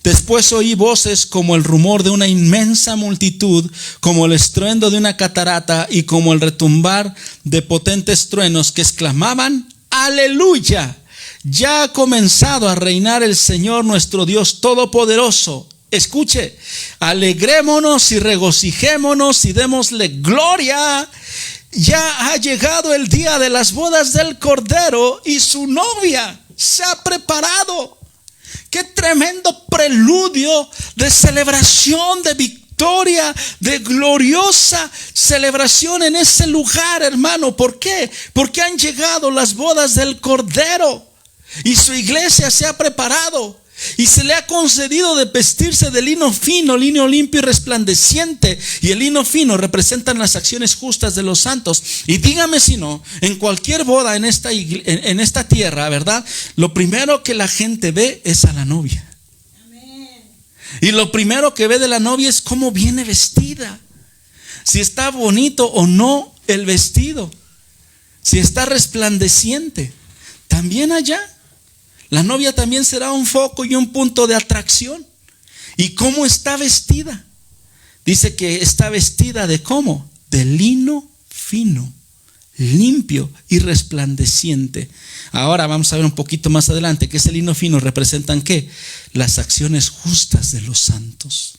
A: Después oí voces como el rumor de una inmensa multitud, como el estruendo de una catarata y como el retumbar de potentes truenos, que exclamaban: aleluya, ya ha comenzado a reinar el Señor nuestro Dios Todopoderoso. escuche, alegrémonos y regocijémonos y démosle gloria. Ya ha llegado el día de las bodas del Cordero y su novia se ha preparado. Qué tremendo preludio de celebración, de victoria, de gloriosa celebración en ese lugar, hermano. ¿Por qué? Porque han llegado las bodas del Cordero y su iglesia se ha preparado. Y se le ha concedido de vestirse de lino fino, lino limpio y resplandeciente. Y el lino fino representan las acciones justas de los santos. Y dígame si no, en cualquier boda en esta tierra, ¿verdad? Lo primero que la gente ve es a la novia. Amén. Y lo primero que ve de la novia es cómo viene vestida. Si está bonito o no el vestido. Si está resplandeciente. También allá la novia también será un foco y un punto de atracción. ¿Y cómo está vestida? Dice que está vestida de ¿cómo? De lino fino, limpio y resplandeciente. Ahora vamos a ver un poquito más adelante que ese lino fino representan ¿qué? Las acciones justas de los santos.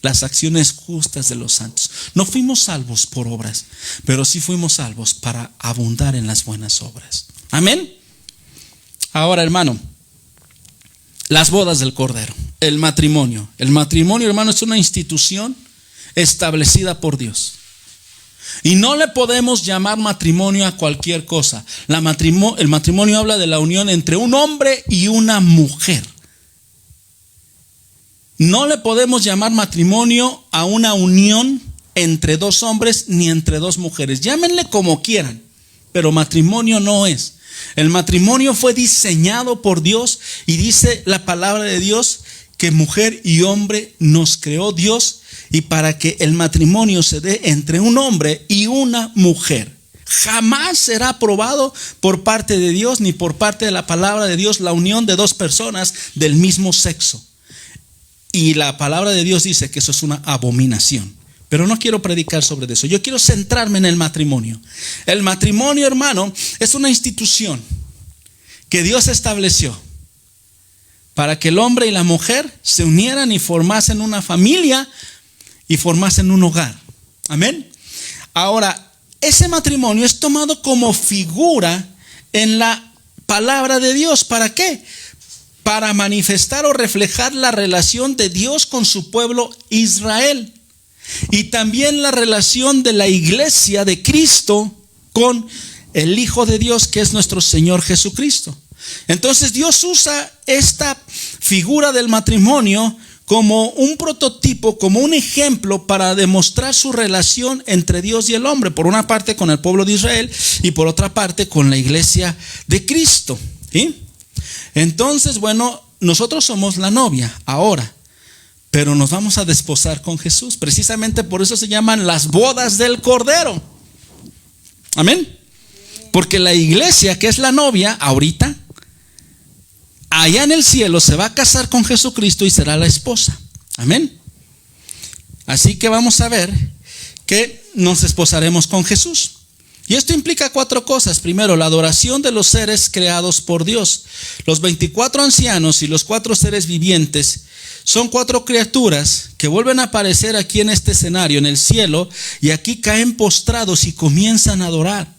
A: Las acciones justas de los santos. No fuimos salvos por obras, pero sí fuimos salvos para abundar en las buenas obras. Amén. Ahora, hermano, las bodas del Cordero, el matrimonio. El matrimonio, hermano, es una institución establecida por Dios. Y no le podemos llamar matrimonio a cualquier cosa. El matrimonio habla de la unión entre un hombre y una mujer. No le podemos llamar matrimonio a una unión entre dos hombres ni entre dos mujeres. Llámenle como quieran, pero matrimonio no es. El matrimonio fue diseñado por Dios y dice la palabra de Dios que mujer y hombre nos creó Dios, y para que el matrimonio se dé entre un hombre y una mujer. Jamás será aprobado por parte de Dios ni por parte de la palabra de Dios la unión de dos personas del mismo sexo. Y la palabra de Dios dice que eso es una abominación. Pero no quiero predicar sobre eso. Yo quiero centrarme en el matrimonio. El matrimonio, hermano, es una institución que Dios estableció para que el hombre y la mujer se unieran y formasen una familia y formasen un hogar. Amén. Ahora, ese matrimonio es tomado como figura en la palabra de Dios. ¿Para qué? Para manifestar o reflejar la relación de Dios con su pueblo Israel. Y también la relación de la iglesia de Cristo con el Hijo de Dios, que es nuestro Señor Jesucristo. Entonces Dios usa esta figura del matrimonio como un prototipo, como un ejemplo para demostrar su relación entre Dios y el hombre. Por una parte con el pueblo de Israel y por otra parte con la iglesia de Cristo. ¿Sí? Entonces, bueno, nosotros somos la novia ahora, pero nos vamos a desposar con Jesús. Precisamente por eso se llaman las bodas del Cordero. Amén. Porque la iglesia, que es la novia ahorita, allá en el cielo se va a casar con Jesucristo y será la esposa. Amén. Así que vamos a ver que nos desposaremos con Jesús. Y esto implica 4 cosas. Primero, la adoración de los seres creados por Dios. Los 24 ancianos y los 4 seres vivientes son 4 criaturas que vuelven a aparecer aquí en este escenario, en el cielo, y aquí caen postrados y comienzan a adorar.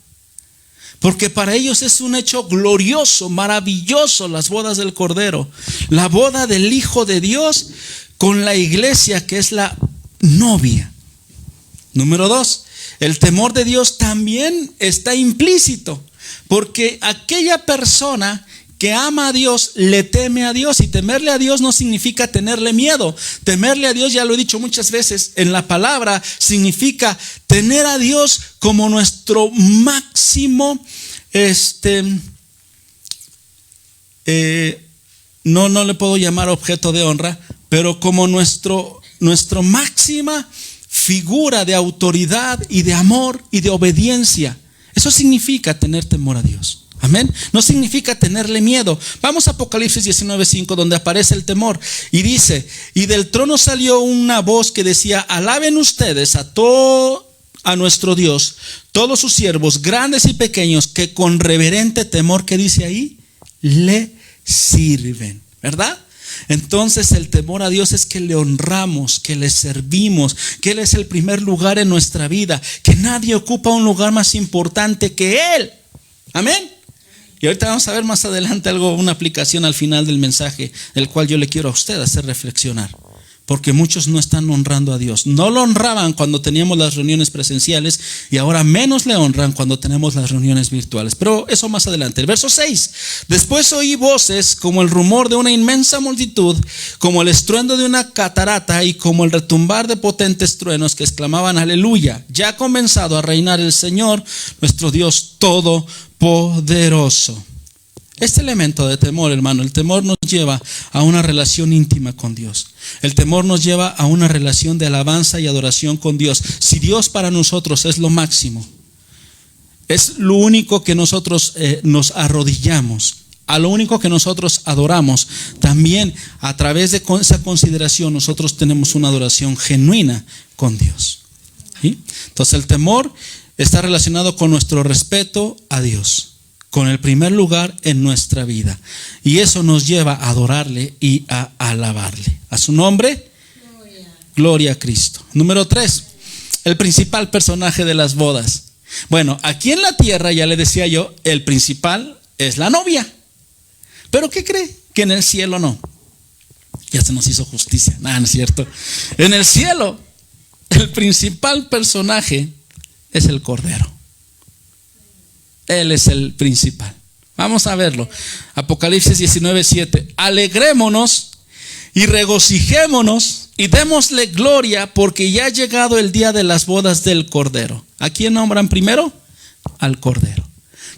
A: Porque para ellos es un hecho glorioso, maravilloso, las bodas del Cordero. La boda del Hijo de Dios con la iglesia, que es la novia. Número 2, el temor de Dios también está implícito, porque aquella persona que ama a Dios le teme a Dios. Y temerle a Dios no significa tenerle miedo. Temerle a Dios, ya lo he dicho muchas veces en la palabra, significa tener a Dios como nuestro máximo no le puedo llamar objeto de honra, pero como nuestro máxima figura de autoridad y de amor y de obediencia. Eso significa tener temor a Dios. Amén. No significa tenerle miedo. Vamos a Apocalipsis 19:5, donde aparece el temor. Y dice: y del trono salió una voz que decía: alaben ustedes a nuestro Dios, todos sus siervos, grandes y pequeños, que con reverente temor, ¿qué dice ahí? Le sirven. ¿Verdad? Entonces el temor a Dios es que le honramos, que le servimos, que Él es el primer lugar en nuestra vida, que nadie ocupa un lugar más importante que Él. Amén. Y ahorita vamos a ver más adelante una aplicación al final del mensaje, el cual yo le quiero a usted hacer reflexionar. Porque muchos no están honrando a Dios. No lo honraban cuando teníamos las reuniones presenciales y ahora menos le honran cuando tenemos las reuniones virtuales. Pero eso más adelante. El verso 6. Después oí voces como el rumor de una inmensa multitud, como el estruendo de una catarata y como el retumbar de potentes truenos que exclamaban: aleluya, ya ha comenzado a reinar el Señor, nuestro Dios todopoderoso. Este elemento de temor, hermano, el temor nos lleva a una relación íntima con Dios. El temor nos lleva a una relación de alabanza y adoración con Dios. Si Dios para nosotros es lo máximo, es lo único que nosotros nos arrodillamos, a lo único que nosotros adoramos, también a través de esa consideración nosotros tenemos una adoración genuina con Dios. ¿Sí? Entonces el temor está relacionado con nuestro respeto a Dios, con el primer lugar en nuestra vida. Y eso nos lleva a adorarle y a alabarle. A su nombre, gloria a Cristo. Número 3, el principal personaje de las bodas. Bueno, aquí en la tierra, ya le decía yo, el principal es la novia. ¿Pero qué cree? Que en el cielo no. Ya se nos hizo justicia. No es cierto. En el cielo, el principal personaje es el Cordero. Él es el principal. Vamos a verlo. Apocalipsis 19:7. Alegrémonos y regocijémonos y démosle gloria, porque ya ha llegado el día de las bodas del Cordero. ¿A quién nombran primero? Al Cordero.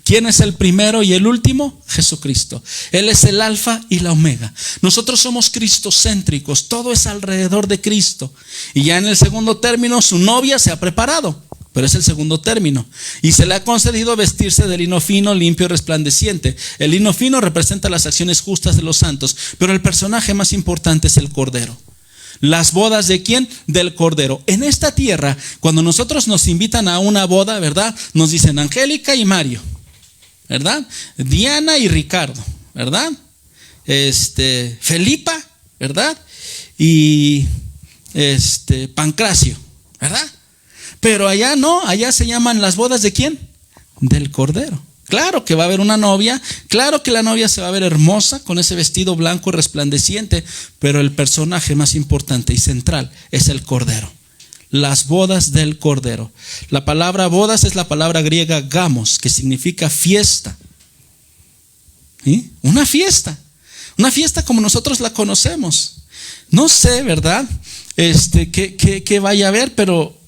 A: ¿Quién es el primero y el último? Jesucristo. Él es el alfa y la omega. Nosotros somos cristocéntricos. Todo es alrededor de Cristo. Y ya en el segundo término, su novia se ha preparado. Pero es el segundo término. Y se le ha concedido vestirse de lino fino, limpio y resplandeciente. El lino fino representa las acciones justas de los santos. Pero el personaje más importante es el Cordero. ¿Las bodas de quién? Del Cordero. En esta tierra, cuando nosotros nos invitan a una boda, ¿verdad? Nos dicen Angélica y Mario, ¿verdad? Diana y Ricardo, ¿verdad? Felipa, ¿verdad? Y Pancracio, ¿verdad? Pero allá no, allá se llaman las bodas ¿de quién? Del Cordero. Claro que va a haber una novia, claro que la novia se va a ver hermosa con ese vestido blanco y resplandeciente, pero el personaje más importante y central es el Cordero. Las bodas del Cordero. La palabra bodas es la palabra griega gamos, que significa fiesta. ¿Sí? Una fiesta como nosotros la conocemos. No sé, ¿verdad? Que vaya a haber, pero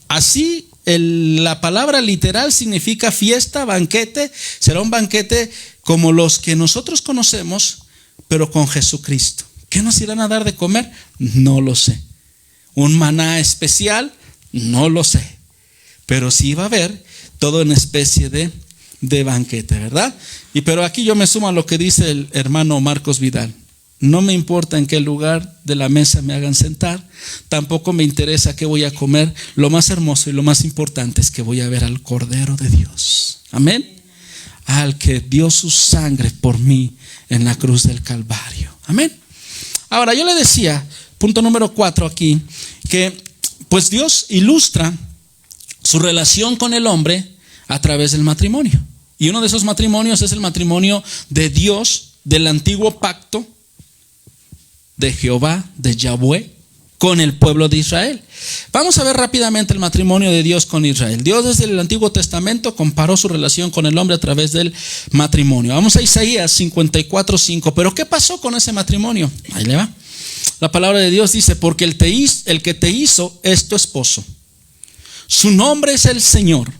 A: así la palabra literal significa fiesta, banquete. Será un banquete como los que nosotros conocemos, pero con Jesucristo. ¿Qué nos irán a dar de comer? No lo sé. ¿Un maná especial? No lo sé. Pero sí va a haber todo en especie de banquete, ¿verdad? Pero aquí yo me sumo a lo que dice el hermano Marcos Vidal. No me importa en qué lugar de la mesa me hagan sentar, tampoco me interesa qué voy a comer. Lo más hermoso y lo más importante es que voy a ver al Cordero de Dios. Amén. Al que dio su sangre por mí en la cruz del Calvario. Amén. Ahora yo le decía, punto número 4 aquí, que pues Dios ilustra su relación con el hombre a través del matrimonio. Y uno de esos matrimonios es el matrimonio de Dios, del antiguo pacto, de Jehová, de Yahweh, con el pueblo de Israel. Vamos a ver rápidamente el matrimonio de Dios con Israel. Dios desde el Antiguo Testamento comparó su relación con el hombre a través del matrimonio. Vamos a Isaías 54:5. Pero ¿qué pasó con ese matrimonio? Ahí le va. La palabra de Dios dice: porque el que te hizo es tu esposo. Su nombre es el Señor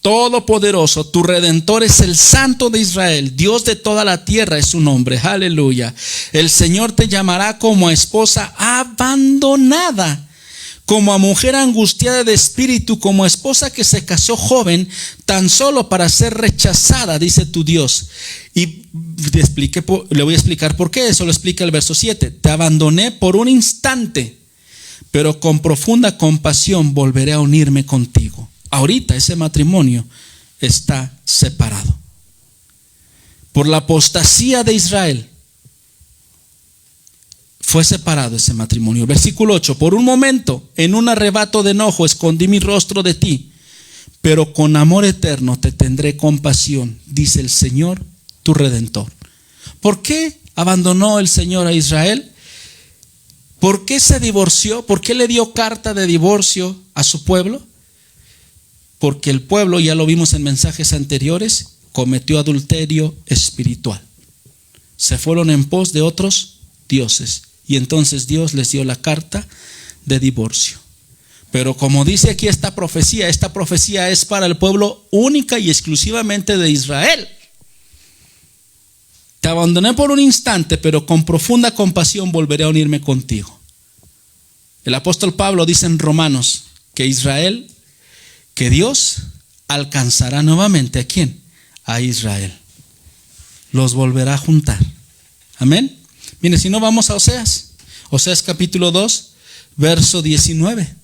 A: Todopoderoso, tu Redentor es el Santo de Israel, Dios de toda la tierra es su nombre. Aleluya. El Señor te llamará como a esposa abandonada, como a mujer angustiada de espíritu, como a esposa que se casó joven, tan solo para ser rechazada, dice tu Dios. Y le voy a explicar por qué. Eso lo explica el verso 7. Te abandoné por un instante, pero con profunda compasión volveré a unirme contigo. Ahorita ese matrimonio está separado por la apostasía de Israel. fue separado ese matrimonio. Versículo 8, por un momento, en un arrebato de enojo, escondí mi rostro de ti, pero con amor eterno te tendré compasión, dice el Señor, tu Redentor. ¿Por qué abandonó el Señor a Israel? ¿Por qué se divorció? ¿Por qué le dio carta de divorcio a su pueblo? Porque el pueblo, ya lo vimos en mensajes anteriores, cometió adulterio espiritual. Se fueron en pos de otros dioses. Y entonces Dios les dio la carta de divorcio. Pero como dice aquí esta profecía es para el pueblo única y exclusivamente de Israel. Te abandoné por un instante, pero con profunda compasión volveré a unirme contigo. El apóstol Pablo dice en Romanos que Israel, que Dios alcanzará nuevamente ¿a quién? A Israel. Los volverá a juntar. Amén. Mire, si no vamos a Oseas capítulo 2, verso 19.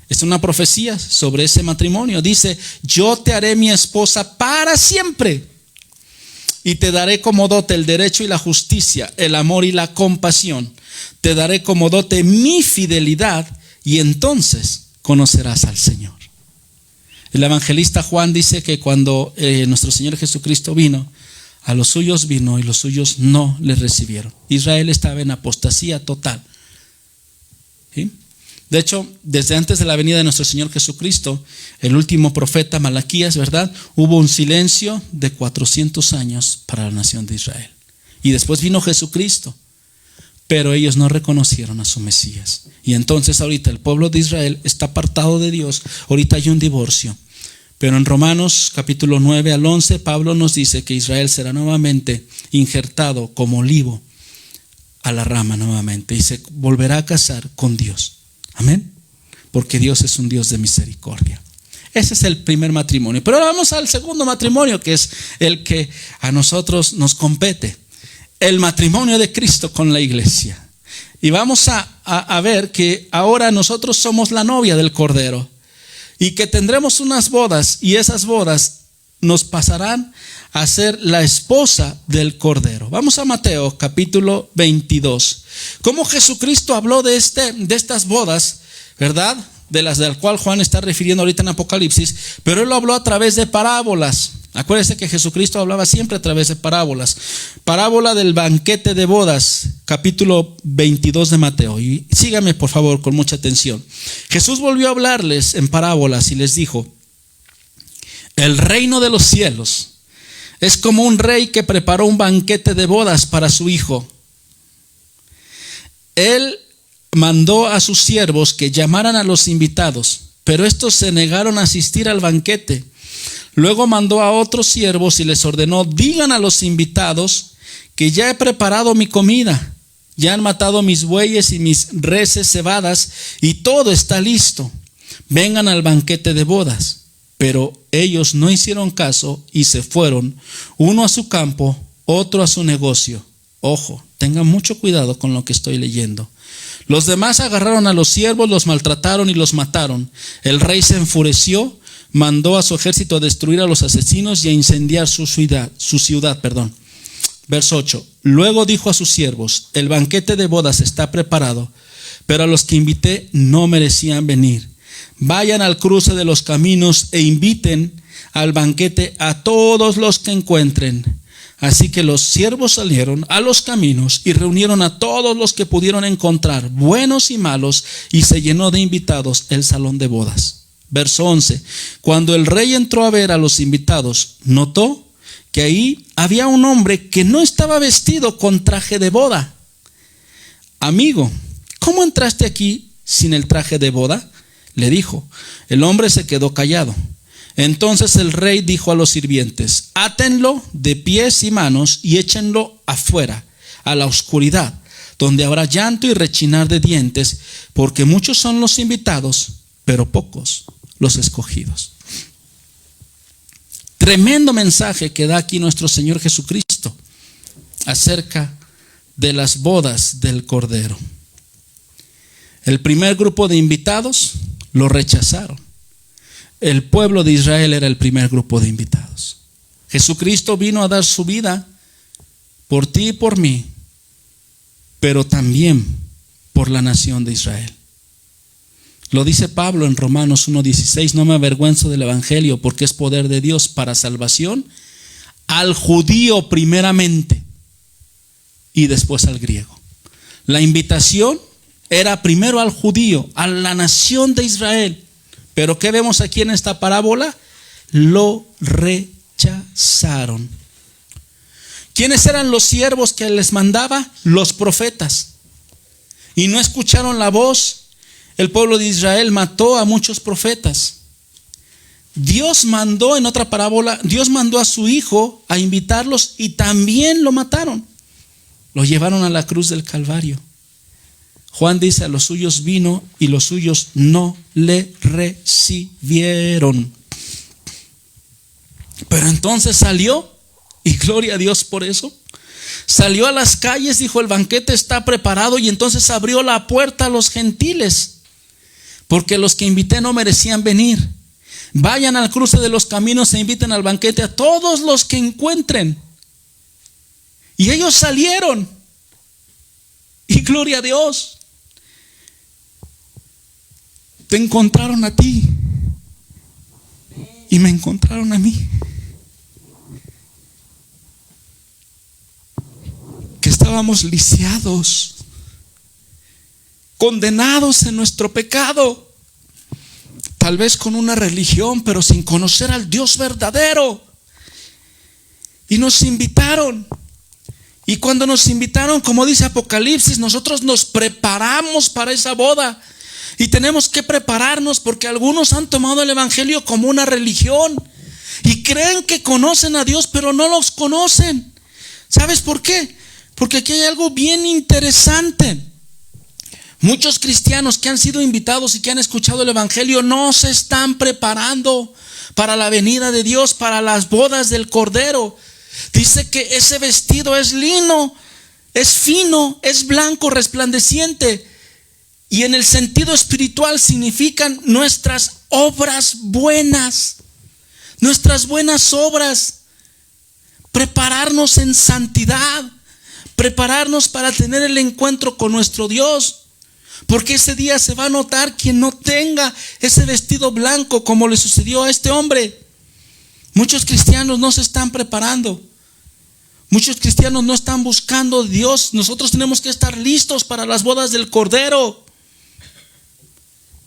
A: Es una profecía sobre ese matrimonio. Dice, yo te haré mi esposa para siempre y te daré como dote el derecho y la justicia, el amor y la compasión. Te daré como dote mi fidelidad y entonces conocerás al Señor. El evangelista Juan dice que cuando nuestro Señor Jesucristo vino, a los suyos vino y los suyos no le recibieron. Israel estaba en apostasía total. ¿Sí? De hecho, desde antes de la venida de nuestro Señor Jesucristo, el último profeta Malaquías, ¿verdad? Hubo un silencio de 400 años para la nación de Israel. Y después vino Jesucristo, pero ellos no reconocieron a su Mesías. Y entonces ahorita el pueblo de Israel está apartado de Dios. Ahorita hay un divorcio. Pero en Romanos capítulo 9 al 11, Pablo nos dice que Israel será nuevamente injertado como olivo a la rama nuevamente y se volverá a casar con Dios. Amén. Porque Dios es un Dios de misericordia. Ese es el primer matrimonio. Pero ahora vamos al segundo matrimonio, que es el que a nosotros nos compete. El matrimonio de Cristo con la iglesia. Y vamos a ver que ahora nosotros somos la novia del Cordero. Y que tendremos unas bodas y esas bodas nos pasarán a ser la esposa del Cordero. Vamos a Mateo capítulo 22. Cómo Jesucristo habló de estas bodas, ¿verdad? De las del cual Juan está refiriendo ahorita en Apocalipsis, pero él lo habló a través de parábolas. Acuérdense que Jesucristo hablaba siempre a través de parábolas. Parábola del banquete de bodas, capítulo 22 de Mateo. Y síganme por favor con mucha atención. Jesús volvió a hablarles en parábolas y les dijo: el reino de los cielos es como un rey que preparó un banquete de bodas para su hijo. Él mandó a sus siervos que llamaran a los invitados, pero estos se negaron a asistir al banquete. Luego mandó a otros siervos y les ordenó: digan a los invitados que ya he preparado mi comida, ya han matado mis bueyes y mis reses cebadas y todo está listo. Vengan al banquete de bodas. Pero ellos no hicieron caso y se fueron, uno a su campo, otro a su negocio. Ojo, tengan mucho cuidado con lo que estoy leyendo. Los demás agarraron a los siervos, los maltrataron y los mataron. El rey se enfureció, mandó a su ejército a destruir a los asesinos y a incendiar su ciudad. Verso 8. Luego dijo a sus siervos: el banquete de bodas está preparado, pero a los que invité no merecían venir. Vayan al cruce de los caminos e inviten al banquete a todos los que encuentren. Así que los siervos salieron a los caminos y reunieron a todos los que pudieron encontrar, buenos y malos, y se llenó de invitados el salón de bodas. Verso 11. Cuando el rey entró a ver a los invitados, notó que ahí había un hombre que no estaba vestido con traje de boda. Amigo, ¿cómo entraste aquí sin el traje de boda?, le dijo. El hombre se quedó callado. Entonces el rey dijo a los sirvientes: átenlo de pies y manos y échenlo afuera, a la oscuridad, donde habrá llanto y rechinar de dientes, porque muchos son los invitados, pero pocos los escogidos. Tremendo mensaje que da aquí nuestro Señor Jesucristo acerca de las bodas del Cordero. El primer grupo de invitados lo rechazaron. El pueblo de Israel era el primer grupo de invitados. Jesucristo vino a dar su vida por ti y por mí, pero también por la nación de Israel. Lo dice Pablo en Romanos 1:16: no me avergüenzo del evangelio, porque es poder de Dios para salvación al judío primeramente y después al griego. La invitación era primero al judío, a la nación de Israel. Pero ¿qué vemos aquí en esta parábola? Lo rechazaron. ¿Quiénes eran los siervos que les mandaba? Los profetas. Y no escucharon la voz. El pueblo de Israel mató a muchos profetas. Dios mandó, en otra parábola, Dios mandó a su hijo a invitarlos y también lo mataron. Lo llevaron a la cruz del Calvario. Juan dice: a los suyos vino y los suyos no le recibieron. Pero entonces salió, y gloria a Dios por eso. Salió a las calles, dijo: el banquete está preparado, y entonces abrió la puerta a los gentiles, porque los que invité no merecían venir. Vayan al cruce de los caminos e inviten al banquete a todos los que encuentren. Y ellos salieron, y gloria a Dios. Te encontraron a ti y me encontraron a mí, que estábamos lisiados, condenados en nuestro pecado, tal vez con una religión, pero sin conocer al Dios verdadero. Y nos invitaron. Y cuando nos invitaron, como dice Apocalipsis, nosotros nos preparamos para esa boda. Y tenemos que prepararnos, porque algunos han tomado el evangelio como una religión y creen que conocen a Dios, pero no los conocen. ¿Sabes por qué? Porque aquí hay algo bien interesante. Muchos cristianos que han sido invitados y que han escuchado el evangelio no se están preparando para la venida de Dios, para las bodas del Cordero. Dice que ese vestido es lino, es fino, es blanco, resplandeciente. Y en el sentido espiritual significan nuestras obras buenas, nuestras buenas obras. Prepararnos en santidad, prepararnos para tener el encuentro con nuestro Dios. Porque ese día se va a notar quien no tenga ese vestido blanco, como le sucedió a este hombre. Muchos cristianos no se están preparando. Muchos cristianos no están buscando a Dios. Nosotros tenemos que estar listos para las bodas del Cordero.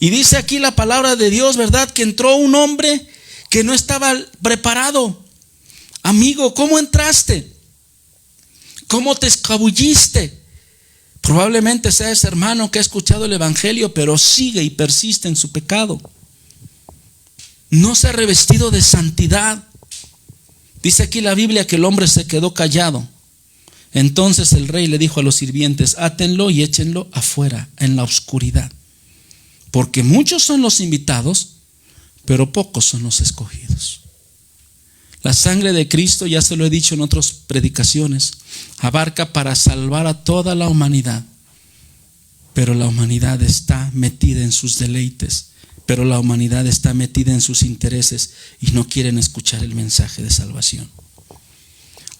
A: Y dice aquí la palabra de Dios, ¿verdad? Que entró un hombre que no estaba preparado. Amigo, ¿cómo entraste? ¿Cómo te escabulliste? Probablemente sea ese hermano que ha escuchado el evangelio, pero sigue y persiste en su pecado. No se ha revestido de santidad. Dice aquí la Biblia que el hombre se quedó callado. Entonces el rey le dijo a los sirvientes: átenlo y échenlo afuera en la oscuridad, porque muchos son los invitados, pero pocos son los escogidos. La sangre de Cristo, ya se lo he dicho en otras predicaciones, abarca para salvar a toda la humanidad. Pero la humanidad está metida en sus deleites, pero la humanidad está metida en sus intereses y no quieren escuchar el mensaje de salvación.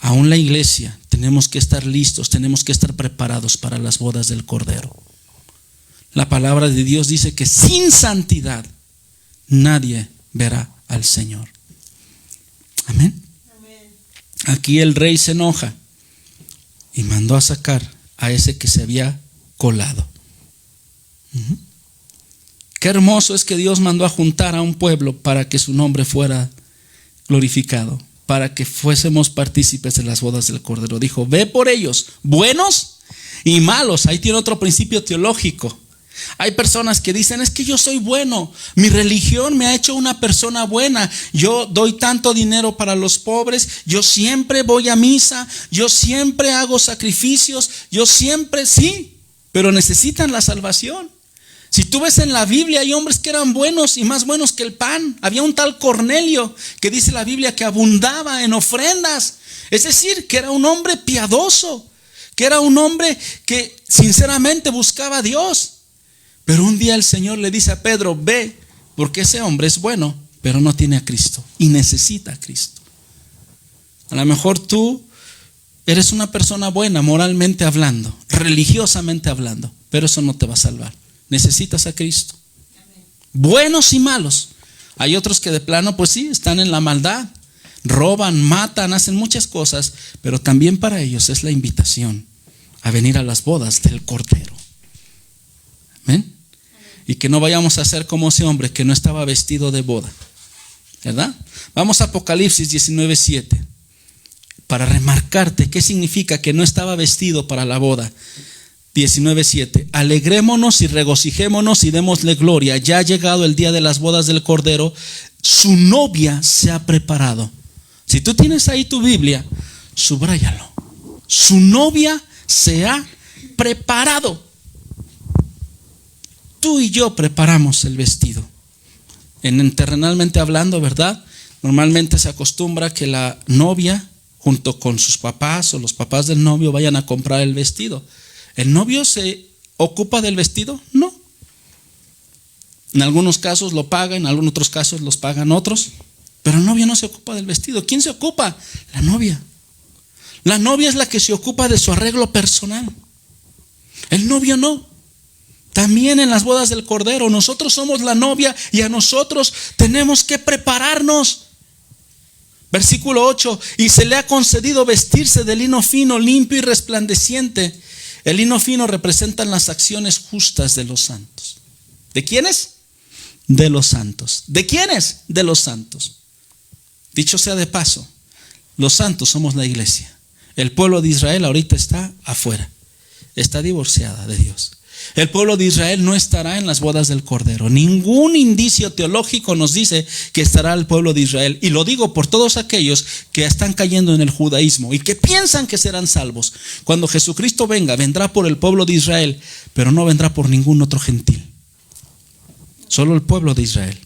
A: Aún la iglesia tenemos que estar listos, tenemos que estar preparados para las bodas del Cordero. La palabra de Dios dice que sin santidad nadie verá al Señor. Amén. Aquí el rey se enoja y mandó a sacar a ese que se había colado. Qué hermoso es que Dios mandó a juntar a un pueblo para que su nombre fuera glorificado, para que fuésemos partícipes de las bodas del Cordero. Dijo: ve por ellos, buenos y malos. Ahí tiene otro principio teológico. Hay personas que dicen: es que yo soy bueno, mi religión me ha hecho una persona buena, yo doy tanto dinero para los pobres, yo siempre voy a misa, yo siempre hago sacrificios, yo siempre, sí, pero necesitan la salvación. Si tú ves en la Biblia, hay hombres que eran buenos y más buenos que el pan. Había un tal Cornelio que dice la Biblia que abundaba en ofrendas, es decir, que era un hombre piadoso, que era un hombre que sinceramente buscaba a Dios. Pero un día el Señor le dice a Pedro: ve, porque ese hombre es bueno, pero no tiene a Cristo y necesita a Cristo. A lo mejor tú eres una persona buena moralmente hablando, religiosamente hablando, pero eso no te va a salvar. Necesitas a Cristo. Buenos y malos. Hay otros que de plano, pues sí, están en la maldad, roban, matan, hacen muchas cosas, pero también para ellos es la invitación a venir a las bodas del Cordero. Amén. Y que no vayamos a ser como ese hombre que no estaba vestido de boda, ¿verdad? Vamos a Apocalipsis 19:7 para remarcarte qué significa que no estaba vestido para la boda. 19:7. Alegrémonos y regocijémonos y démosle gloria. Ya ha llegado el día de las bodas del Cordero. Su novia se ha preparado. Si tú tienes ahí tu Biblia, subráyalo. Su novia se ha preparado. Tú y yo preparamos el vestido. Terrenalmente hablando, ¿verdad? Normalmente se acostumbra que la novia, junto con sus papás o los papás del novio, vayan a comprar el vestido. ¿El novio se ocupa del vestido? No. En algunos casos lo paga, en algunos otros casos los pagan otros, pero el novio no se ocupa del vestido. ¿Quién se ocupa? La novia. La novia es la que se ocupa de su arreglo personal. El novio no. También en las bodas del Cordero, nosotros somos la novia y a nosotros tenemos que prepararnos. Versículo 8, y se le ha concedido vestirse de lino fino, limpio y resplandeciente. El lino fino representa las acciones justas de los santos. ¿De quiénes? De los santos. ¿De quiénes? De los santos. Dicho sea de paso, los santos somos la iglesia. El pueblo de Israel ahorita está afuera, está divorciada de Dios. El pueblo de Israel no estará en las bodas del Cordero. Ningún indicio teológico nos dice que estará el pueblo de Israel. Y lo digo por todos aquellos que están cayendo en el judaísmo y que piensan que serán salvos. Cuando Jesucristo venga, vendrá por el pueblo de Israel, pero no vendrá por ningún otro gentil. Solo el pueblo de Israel.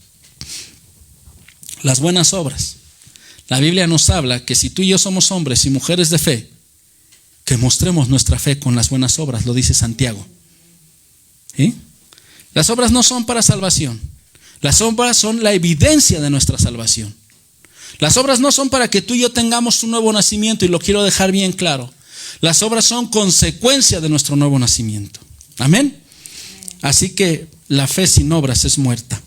A: Las buenas obras. La Biblia nos habla que si tú y yo somos hombres y mujeres de fe, que mostremos nuestra fe con las buenas obras, lo dice Santiago. ¿Sí? Las obras no son para salvación. Las obras son la evidencia de nuestra salvación. Las obras no son para que tú y yo tengamos un nuevo nacimiento, y lo quiero dejar bien claro. Las obras son consecuencia de nuestro nuevo nacimiento. Amén. Así que la fe sin obras es muerta.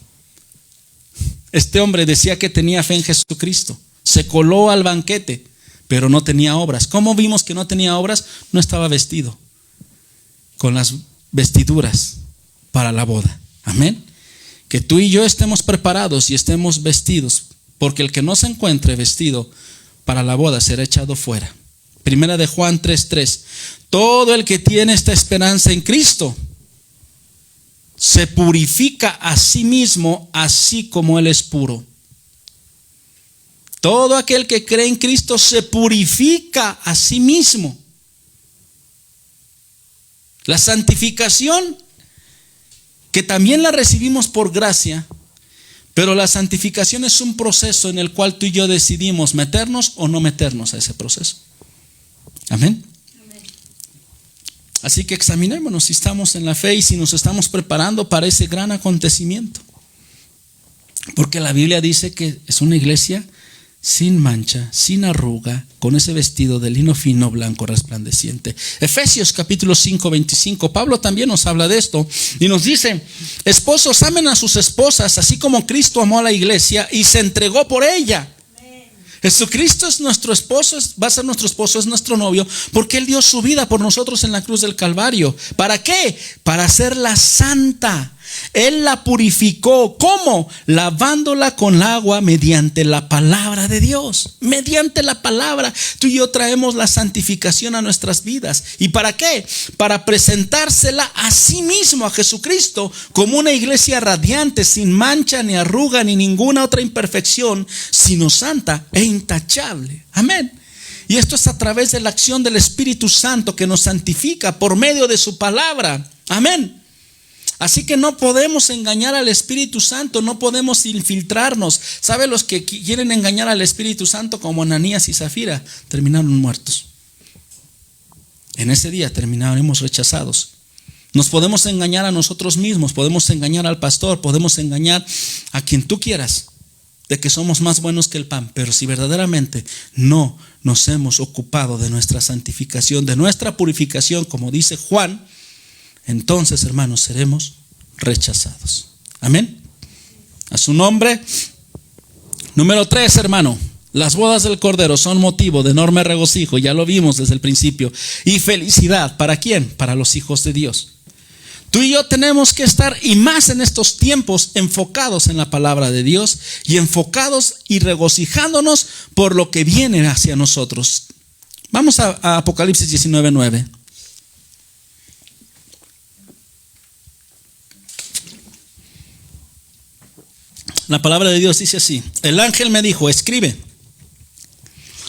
A: Este hombre decía que tenía fe en Jesucristo, se coló al banquete, pero no tenía obras. ¿Cómo vimos que no tenía obras? No estaba vestido con las vestiduras para la boda. Amén. Que tú y yo estemos preparados y estemos vestidos, porque el que no se encuentre vestido para la boda será echado fuera. Primera de Juan 3:3. Todo el que tiene esta esperanza en Cristo se purifica a sí mismo, así como Él es puro. Todo aquel que cree en Cristo se purifica a sí mismo. La santificación, que también la recibimos por gracia, pero la santificación es un proceso en el cual tú y yo decidimos meternos o no meternos a ese proceso. Amén. Así que examinémonos si estamos en la fe y si nos estamos preparando para ese gran acontecimiento. Porque la Biblia dice que es una iglesia sin mancha, sin arruga, con ese vestido de lino fino, blanco, resplandeciente. Efesios capítulo 5:25. Pablo también nos habla de esto y nos dice: esposos, amen a sus esposas, así como Cristo amó a la iglesia y se entregó por ella. Jesucristo es nuestro esposo, va a ser nuestro esposo, es nuestro novio, porque Él dio su vida por nosotros en la cruz del Calvario. ¿Para qué? Para hacerla santa. Él la purificó. ¿Cómo? Lavándola con agua mediante la palabra de Dios. Mediante la palabra. Tú y yo traemos la santificación a nuestras vidas. ¿Y para qué? Para presentársela a sí mismo, a Jesucristo, como una iglesia radiante, sin mancha, ni arruga, ni ninguna otra imperfección, sino santa e intachable. Amén. Y esto es a través de la acción del Espíritu Santo, que nos santifica por medio de su palabra. Amén. Así que no podemos engañar al Espíritu Santo, no podemos infiltrarnos. ¿Sabe? Los que quieren engañar al Espíritu Santo, como Ananías y Zafira, terminaron muertos. En ese día terminaremos rechazados. Nos podemos engañar a nosotros mismos, podemos engañar al pastor, podemos engañar a quien tú quieras, de que somos más buenos que el pan. Pero si verdaderamente no nos hemos ocupado de nuestra santificación, de nuestra purificación, como dice Juan entonces, hermanos, seremos rechazados. Amén. A su nombre. Número 3, hermano. Las bodas del Cordero son motivo de enorme regocijo, ya lo vimos desde el principio, y felicidad. ¿Para quién? Para los hijos de Dios. Tú y yo tenemos que estar, y más en estos tiempos, enfocados en la palabra de Dios y enfocados y regocijándonos por lo que viene hacia nosotros. Vamos a Apocalipsis 19:9. La palabra de Dios dice así: el ángel me dijo, escribe,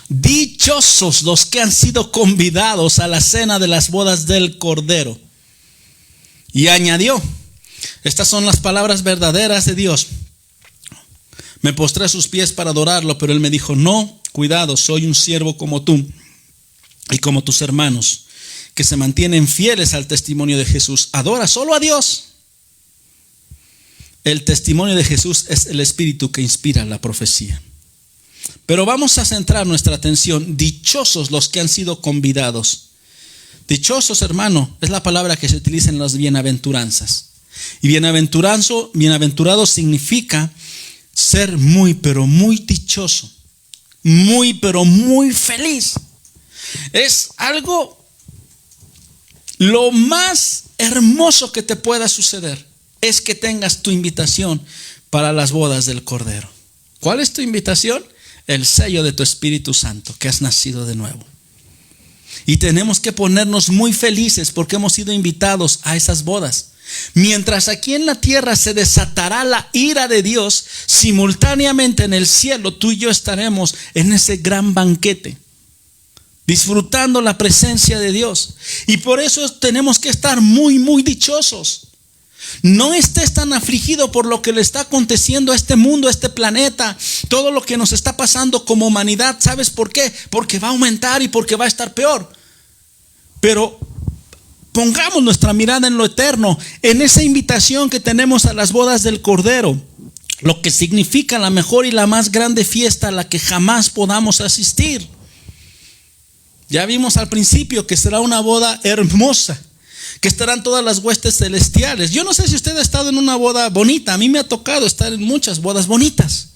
A: dichosos los que han sido convidados a la cena de las bodas del Cordero. Y añadió, estas son las palabras verdaderas de Dios. Me postré a sus pies para adorarlo, pero él me dijo, no, cuidado, soy un siervo como tú y como tus hermanos, que se mantienen fieles al testimonio de Jesús. Adora solo a Dios. El testimonio de Jesús es el espíritu que inspira la profecía. Pero vamos a centrar nuestra atención. Dichosos los que han sido convidados. Dichosos, hermano, es la palabra que se utiliza en las bienaventuranzas. Y bienaventurado significa ser muy, pero muy dichoso. Muy, pero muy feliz. Es algo lo más hermoso que te pueda suceder. Es que tengas tu invitación para las bodas del Cordero. ¿Cuál es tu invitación? El sello de tu Espíritu Santo, que has nacido de nuevo. Y tenemos que ponernos muy felices porque hemos sido invitados a esas bodas. Mientras aquí en la tierra se desatará la ira de Dios, simultáneamente en el cielo tú y yo estaremos en ese gran banquete, disfrutando la presencia de Dios. Y por eso tenemos que estar muy, muy dichosos. No estés tan afligido por lo que le está aconteciendo a este mundo, a este planeta, todo lo que nos está pasando como humanidad. ¿Sabes por qué? Porque va a aumentar y porque va a estar peor. Pero pongamos nuestra mirada en lo eterno, en esa invitación que tenemos a las bodas del Cordero, lo que significa la mejor y la más grande fiesta a la que jamás podamos asistir. Ya vimos al principio que será una boda hermosa, que estarán todas las huestes celestiales. Yo no sé si usted ha estado en una boda bonita. A mí me ha tocado estar en muchas bodas bonitas.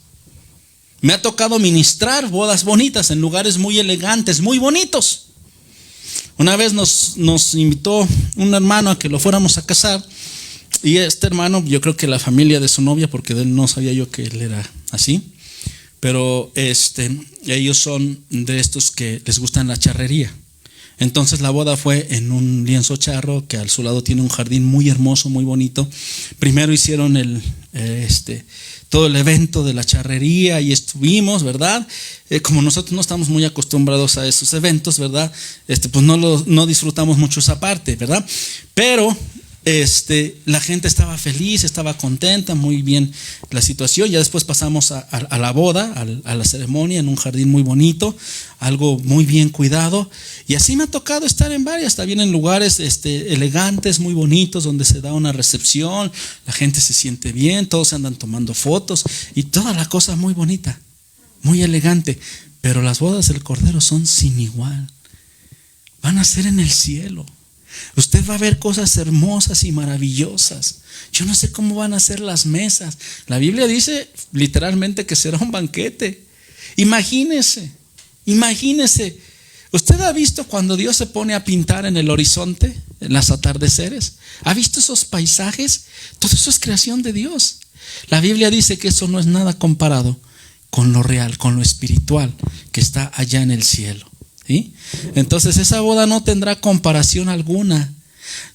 A: Me ha tocado ministrar bodas bonitas en lugares muy elegantes, muy bonitos. Una vez nos invitó un hermano a que lo fuéramos a casar. Y este hermano, yo creo que la familia de su novia, porque de él no sabía yo que él era así, pero ellos son de estos que les gustan la charrería. Entonces la boda fue en un lienzo charro que a su lado tiene un jardín muy hermoso, muy bonito. Primero hicieron todo el evento de la charrería y estuvimos, ¿verdad? Como nosotros no estamos muy acostumbrados a esos eventos, ¿verdad? Pues no disfrutamos mucho esa parte, ¿verdad? Pero la gente estaba feliz, estaba contenta, muy bien la situación. Ya después pasamos a la boda, a la ceremonia en un jardín muy bonito, algo muy bien cuidado. Y así me ha tocado estar en varias, también en lugares elegantes, muy bonitos, donde se da una recepción, la gente se siente bien, todos se andan tomando fotos y toda la cosa muy bonita, muy elegante. Pero las bodas del Cordero son sin igual. Van a ser en el cielo. Usted va a ver cosas hermosas y maravillosas. Yo no sé cómo van a ser las mesas. La Biblia dice literalmente que será un banquete. Imagínese. ¿Usted ha visto cuando Dios se pone a pintar en el horizonte, en los atardeceres? ¿Ha visto esos paisajes? Todo eso es creación de Dios. La Biblia dice que eso no es nada comparado con lo real, con lo espiritual que está allá en el cielo. ¿Sí? Entonces esa boda no tendrá comparación alguna.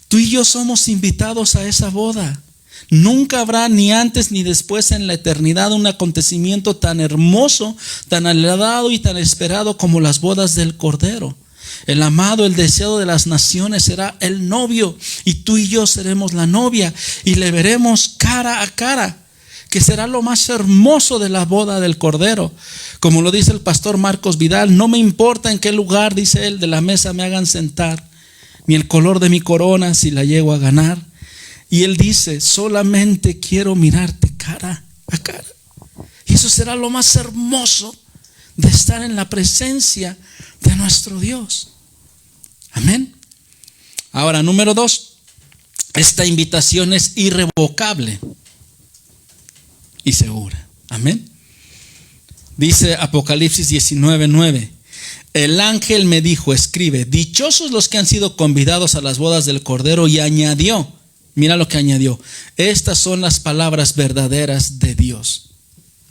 A: Tú y yo somos invitados a esa boda. Nunca habrá ni antes ni después en la eternidad un acontecimiento tan hermoso, tan anhelado y tan esperado como las bodas del Cordero. El amado, el deseado de las naciones será el novio y tú y yo seremos la novia y le veremos cara a cara, que será lo más hermoso de la boda del Cordero. Como lo dice el pastor Marcos Vidal, no me importa en qué lugar, dice él, de la mesa me hagan sentar, ni el color de mi corona si la llego a ganar. Y él dice, solamente quiero mirarte cara a cara. Y eso será lo más hermoso de estar en la presencia de nuestro Dios. Amén. Ahora, número 2. esta invitación es irrevocable y segura. Amén. Dice Apocalipsis 19:9. El ángel me dijo, escribe, dichosos los que han sido convidados a las bodas del Cordero, y añadió, mira lo que añadió, estas son las palabras verdaderas de Dios.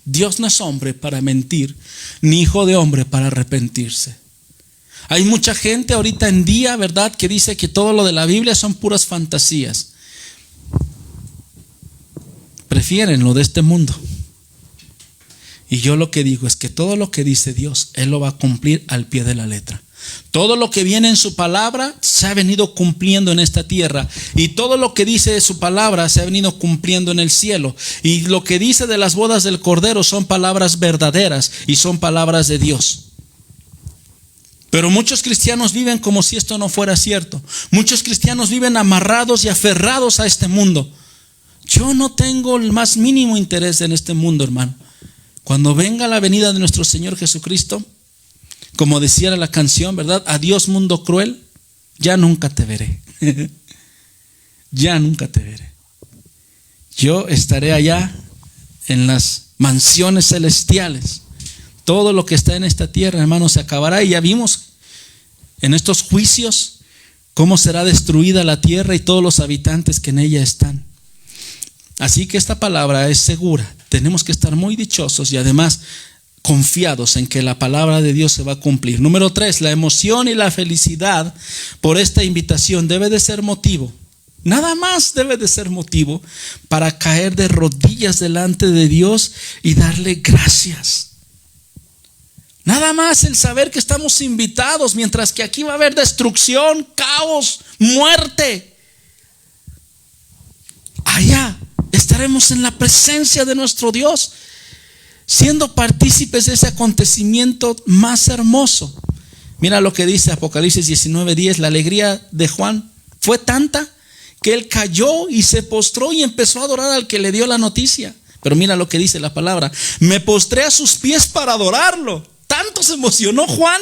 A: Dios no es hombre para mentir, ni hijo de hombre para arrepentirse. Hay mucha gente ahorita en día, ¿verdad?, que dice que todo lo de la Biblia son puras fantasías. Prefieren lo de este mundo. Y yo lo que digo es que todo lo que dice Dios, Él lo va a cumplir al pie de la letra. Todo lo que viene en su palabra se ha venido cumpliendo en esta tierra, y todo lo que dice su palabra se ha venido cumpliendo en el cielo. Y lo que dice de las bodas del Cordero son palabras verdaderas y son palabras de Dios. Pero muchos cristianos viven como si esto no fuera cierto. Muchos cristianos viven amarrados y aferrados a este mundo. Yo no tengo el más mínimo interés en este mundo, hermano. Cuando venga la venida de nuestro Señor Jesucristo, como decía la canción, ¿verdad? Adiós mundo cruel, ya nunca te veré. Ya nunca te veré. Yo estaré allá en las mansiones celestiales. Todo lo que está en esta tierra, hermano, se acabará. Y ya vimos en estos juicios cómo será destruida la tierra y todos los habitantes que en ella están. Así que esta palabra es segura. Tenemos que estar muy dichosos y además confiados en que la palabra de Dios se va a cumplir. Número 3, la emoción y la felicidad por esta invitación debe de ser motivo. Nada más debe de ser motivo para caer de rodillas delante de Dios y darle gracias. Nada más el saber que estamos invitados, mientras que aquí va a haber destrucción, caos, muerte. Allá estaremos en la presencia de nuestro Dios, siendo partícipes de ese acontecimiento más hermoso. Mira lo que dice Apocalipsis 19:10. La alegría de Juan fue tanta que él cayó y se postró y empezó a adorar al que le dio la noticia. Pero mira lo que dice la palabra: me postré a sus pies para adorarlo. Tanto se emocionó Juan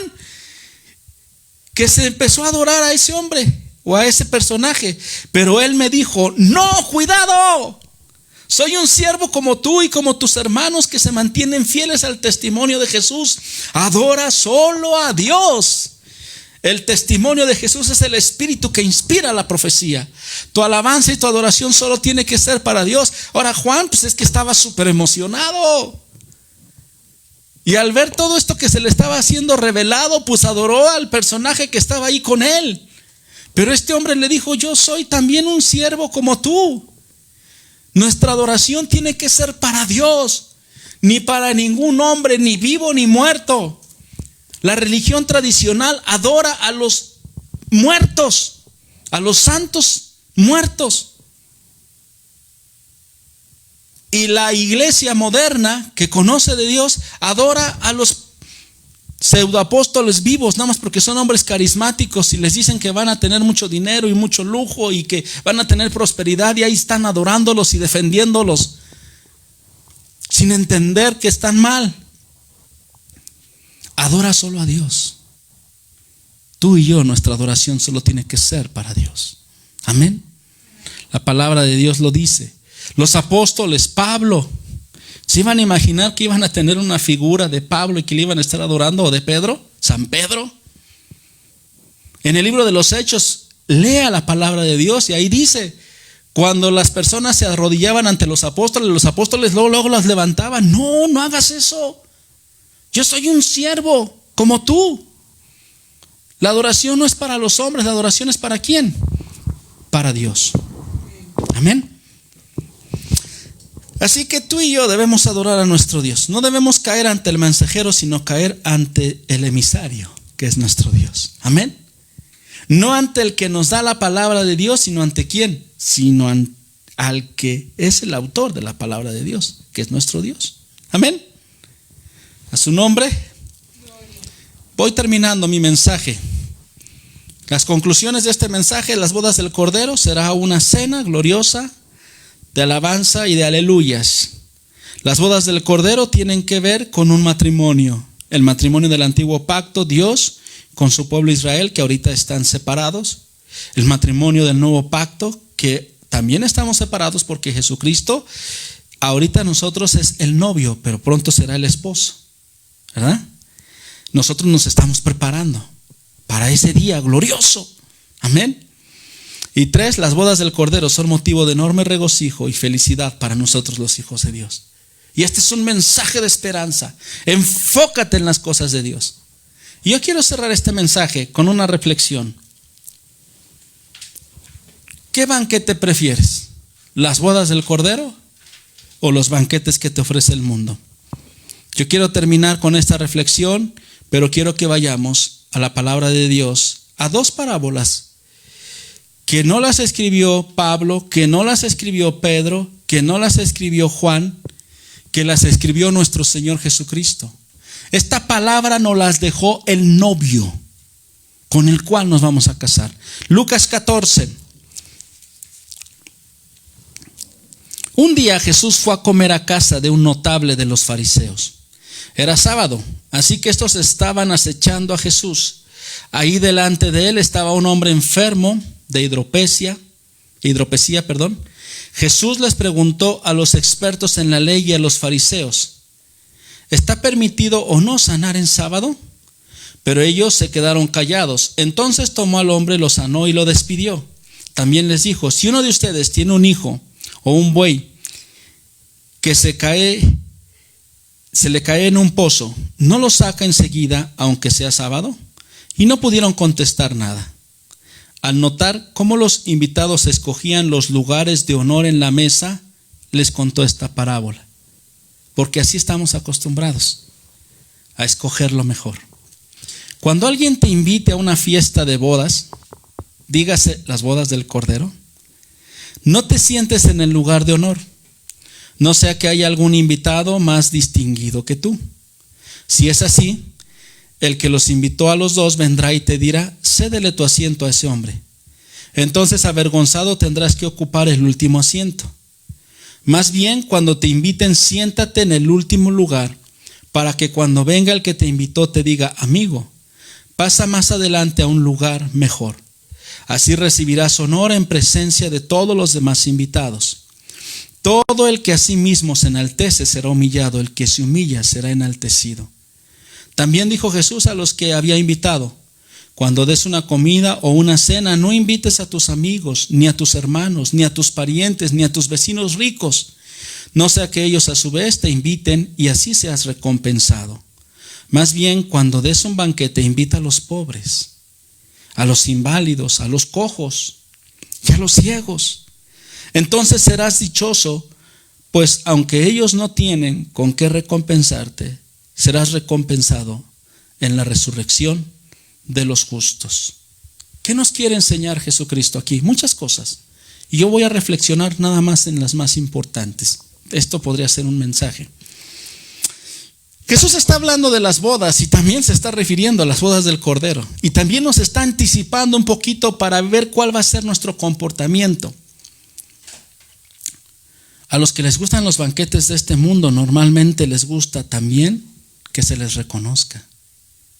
A: que se empezó a adorar a ese hombre o a ese personaje. Pero él me dijo: no, cuidado, soy un siervo como tú y como tus hermanos que se mantienen fieles al testimonio de Jesús. Adora solo a Dios. El testimonio de Jesús es el espíritu que inspira la profecía. Tu alabanza y tu adoración solo tiene que ser para Dios. Ahora Juan, pues es que estaba súper emocionado. Y al ver todo esto que se le estaba haciendo revelado, pues adoró al personaje que estaba ahí con él. Pero este hombre le dijo: yo soy también un siervo como tú. Nuestra adoración tiene que ser para Dios, ni para ningún hombre, ni vivo ni muerto. La religión tradicional adora a los muertos, a los santos muertos. Y la iglesia moderna que conoce de Dios adora a los pseudoapóstoles vivos, nada más porque son hombres carismáticos y les dicen que van a tener mucho dinero y mucho lujo y que van a tener prosperidad, y ahí están adorándolos y defendiéndolos sin entender que están mal. Adora solo a Dios. Tú y yo, nuestra adoración solo tiene que ser para Dios. Amén. La palabra de Dios lo dice. Los apóstoles, Pablo, ¿se iban a imaginar que iban a tener una figura de Pablo y que le iban a estar adorando? ¿O de Pedro? ¿San Pedro? En el libro de los Hechos, lea la palabra de Dios y ahí dice: cuando las personas se arrodillaban ante los apóstoles luego las levantaban. No, no hagas eso. Yo soy un siervo como tú. La adoración no es para los hombres, la adoración es ¿para quién? Para Dios. Amén. Así que tú y yo debemos adorar a nuestro Dios. No debemos caer ante el mensajero, sino caer ante el emisario, que es nuestro Dios. Amén. No ante el que nos da la palabra de Dios, sino ante quién, sino al que es el autor de la palabra de Dios, que es nuestro Dios. Amén. A su nombre. Voy terminando mi mensaje. Las conclusiones de este mensaje: las bodas del Cordero será una cena gloriosa de alabanza y de aleluyas. Las bodas del Cordero tienen que ver con un matrimonio. El matrimonio del antiguo pacto, Dios con su pueblo Israel, que ahorita están separados. El matrimonio del nuevo pacto, que también estamos separados porque Jesucristo, ahorita nosotros es el novio, pero pronto será el esposo, ¿verdad? Nosotros nos estamos preparando para ese día glorioso. Amén. Y 3, las bodas del Cordero son motivo de enorme regocijo y felicidad para nosotros los hijos de Dios. Y este es un mensaje de esperanza. Enfócate en las cosas de Dios. Y yo quiero cerrar este mensaje con una reflexión. ¿Qué banquete prefieres? ¿Las bodas del Cordero o los banquetes que te ofrece el mundo? Yo quiero terminar con esta reflexión, pero quiero que vayamos a la palabra de Dios, a 2 parábolas que no las escribió Pablo, que no las escribió Pedro, que no las escribió Juan, que las escribió nuestro Señor Jesucristo. Esta palabra nos las dejó el novio con el cual nos vamos a casar. Lucas 14. Un día Jesús fue a comer a casa de un notable de los fariseos. Era sábado, así que estos estaban acechando a Jesús. Ahí delante de él estaba un hombre enfermo de hidropesía. Jesús les preguntó a los expertos en la ley y a los fariseos: ¿está permitido o no sanar en sábado? Pero ellos se quedaron callados. Entonces tomó al hombre, lo sanó y lo despidió. También les dijo: si uno de ustedes tiene un hijo o un buey que se le cae en un pozo, ¿no lo saca enseguida aunque sea sábado? Y no pudieron contestar nada. Al notar cómo los invitados escogían los lugares de honor en la mesa, les contó esta parábola. Porque así estamos acostumbrados a escoger lo mejor. Cuando alguien te invite a una fiesta de bodas, dígase las bodas del Cordero, no te sientes en el lugar de honor, no sea que haya algún invitado más distinguido que tú. Si es así, el que los invitó a los dos vendrá y te dirá: cédele tu asiento a ese hombre. Entonces, avergonzado, tendrás que ocupar el último asiento. Más bien, cuando te inviten, siéntate en el último lugar, para que cuando venga el que te invitó te diga: amigo, pasa más adelante a un lugar mejor. Así recibirás honor en presencia de todos los demás invitados. Todo el que a sí mismo se enaltece será humillado, el que se humilla será enaltecido. También dijo Jesús a los que había invitado: cuando des una comida o una cena, no invites a tus amigos, ni a tus hermanos, ni a tus parientes, ni a tus vecinos ricos, no sea que ellos a su vez te inviten y así seas recompensado. Más bien, cuando des un banquete, invita a los pobres, a los inválidos, a los cojos y a los ciegos. Entonces serás dichoso, pues aunque ellos no tienen con qué recompensarte, serás recompensado en la resurrección de los justos. ¿Qué nos quiere enseñar Jesucristo aquí? Muchas cosas. Y yo voy a reflexionar nada más en las más importantes. Esto podría ser un mensaje. Jesús está hablando de las bodas y también se está refiriendo a las bodas del Cordero. Y también nos está anticipando un poquito para ver cuál va a ser nuestro comportamiento. A los que les gustan los banquetes de este mundo, normalmente les gusta también que se les reconozca,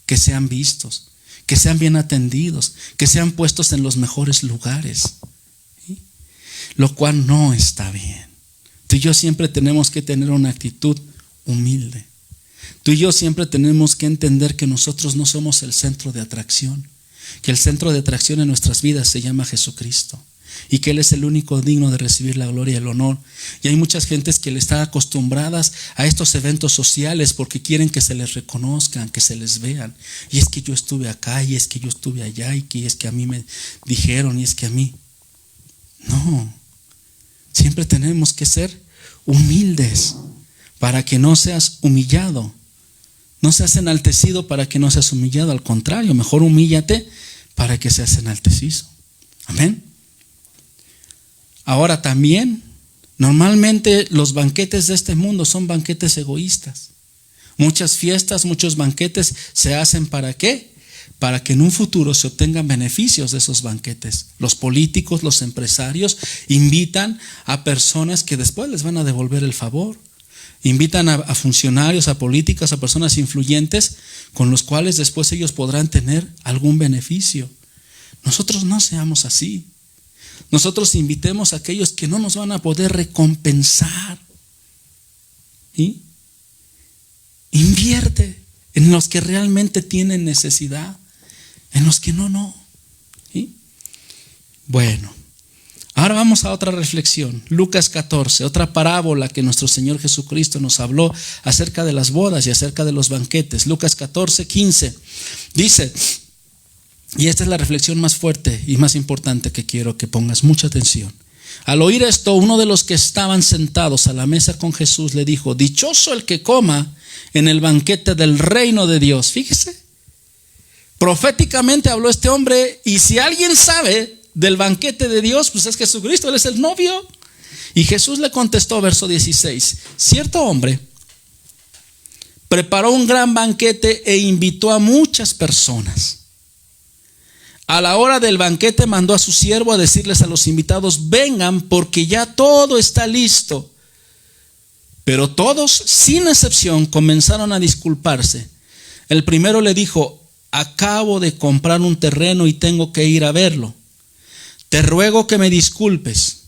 A: que sean vistos, que sean bien atendidos, que sean puestos en los mejores lugares, ¿sí? Lo cual no está bien. Tú y yo siempre tenemos que tener una actitud humilde. Tú y yo siempre tenemos que entender que nosotros no somos el centro de atracción, que el centro de atracción en nuestras vidas se llama Jesucristo y que Él es el único digno de recibir la gloria y el honor. Y hay muchas gentes que le están acostumbradas a estos eventos sociales porque quieren que se les reconozcan, que se les vean. Y es que yo estuve acá, y es que yo estuve allá, y que es que a mí me dijeron, y es que a mí. No, siempre tenemos que ser humildes para que no seas humillado. No seas enaltecido para que no seas humillado. Al contrario, mejor humíllate para que seas enaltecido. Amén. Ahora también, normalmente los banquetes de este mundo son banquetes egoístas. Muchas fiestas, muchos banquetes se hacen ¿para qué? Para que en un futuro se obtengan beneficios de esos banquetes. Los políticos, los empresarios invitan a personas que después les van a devolver el favor. Invitan a funcionarios, a políticos, a personas influyentes con los cuales después ellos podrán tener algún beneficio. Nosotros no seamos así. nosotros invitemos a aquellos que no nos van a poder recompensar. ¿Sí? Invierte en los que realmente tienen necesidad, en los que no. ¿Sí? Bueno, ahora vamos a otra reflexión. Lucas 14, otra parábola que nuestro Señor Jesucristo nos habló acerca de las bodas y acerca de los banquetes. Lucas 14, 15 dice, y esta es la reflexión más fuerte y más importante que quiero que pongas mucha atención. Al oír esto, uno de los que estaban sentados a la mesa con Jesús le dijo: dichoso el que coma en el banquete del reino de Dios. Fíjese, proféticamente habló este hombre, y si alguien sabe del banquete de Dios, pues es Jesucristo, Él es el novio. Y Jesús le contestó, verso 16: cierto hombre preparó un gran banquete e invitó a muchas personas. A la hora del banquete mandó a su siervo a decirles a los invitados: vengan, porque ya todo está listo. Pero todos, sin excepción, comenzaron a disculparse. El primero le dijo: acabo de comprar un terreno y tengo que ir a verlo. Te ruego que me disculpes.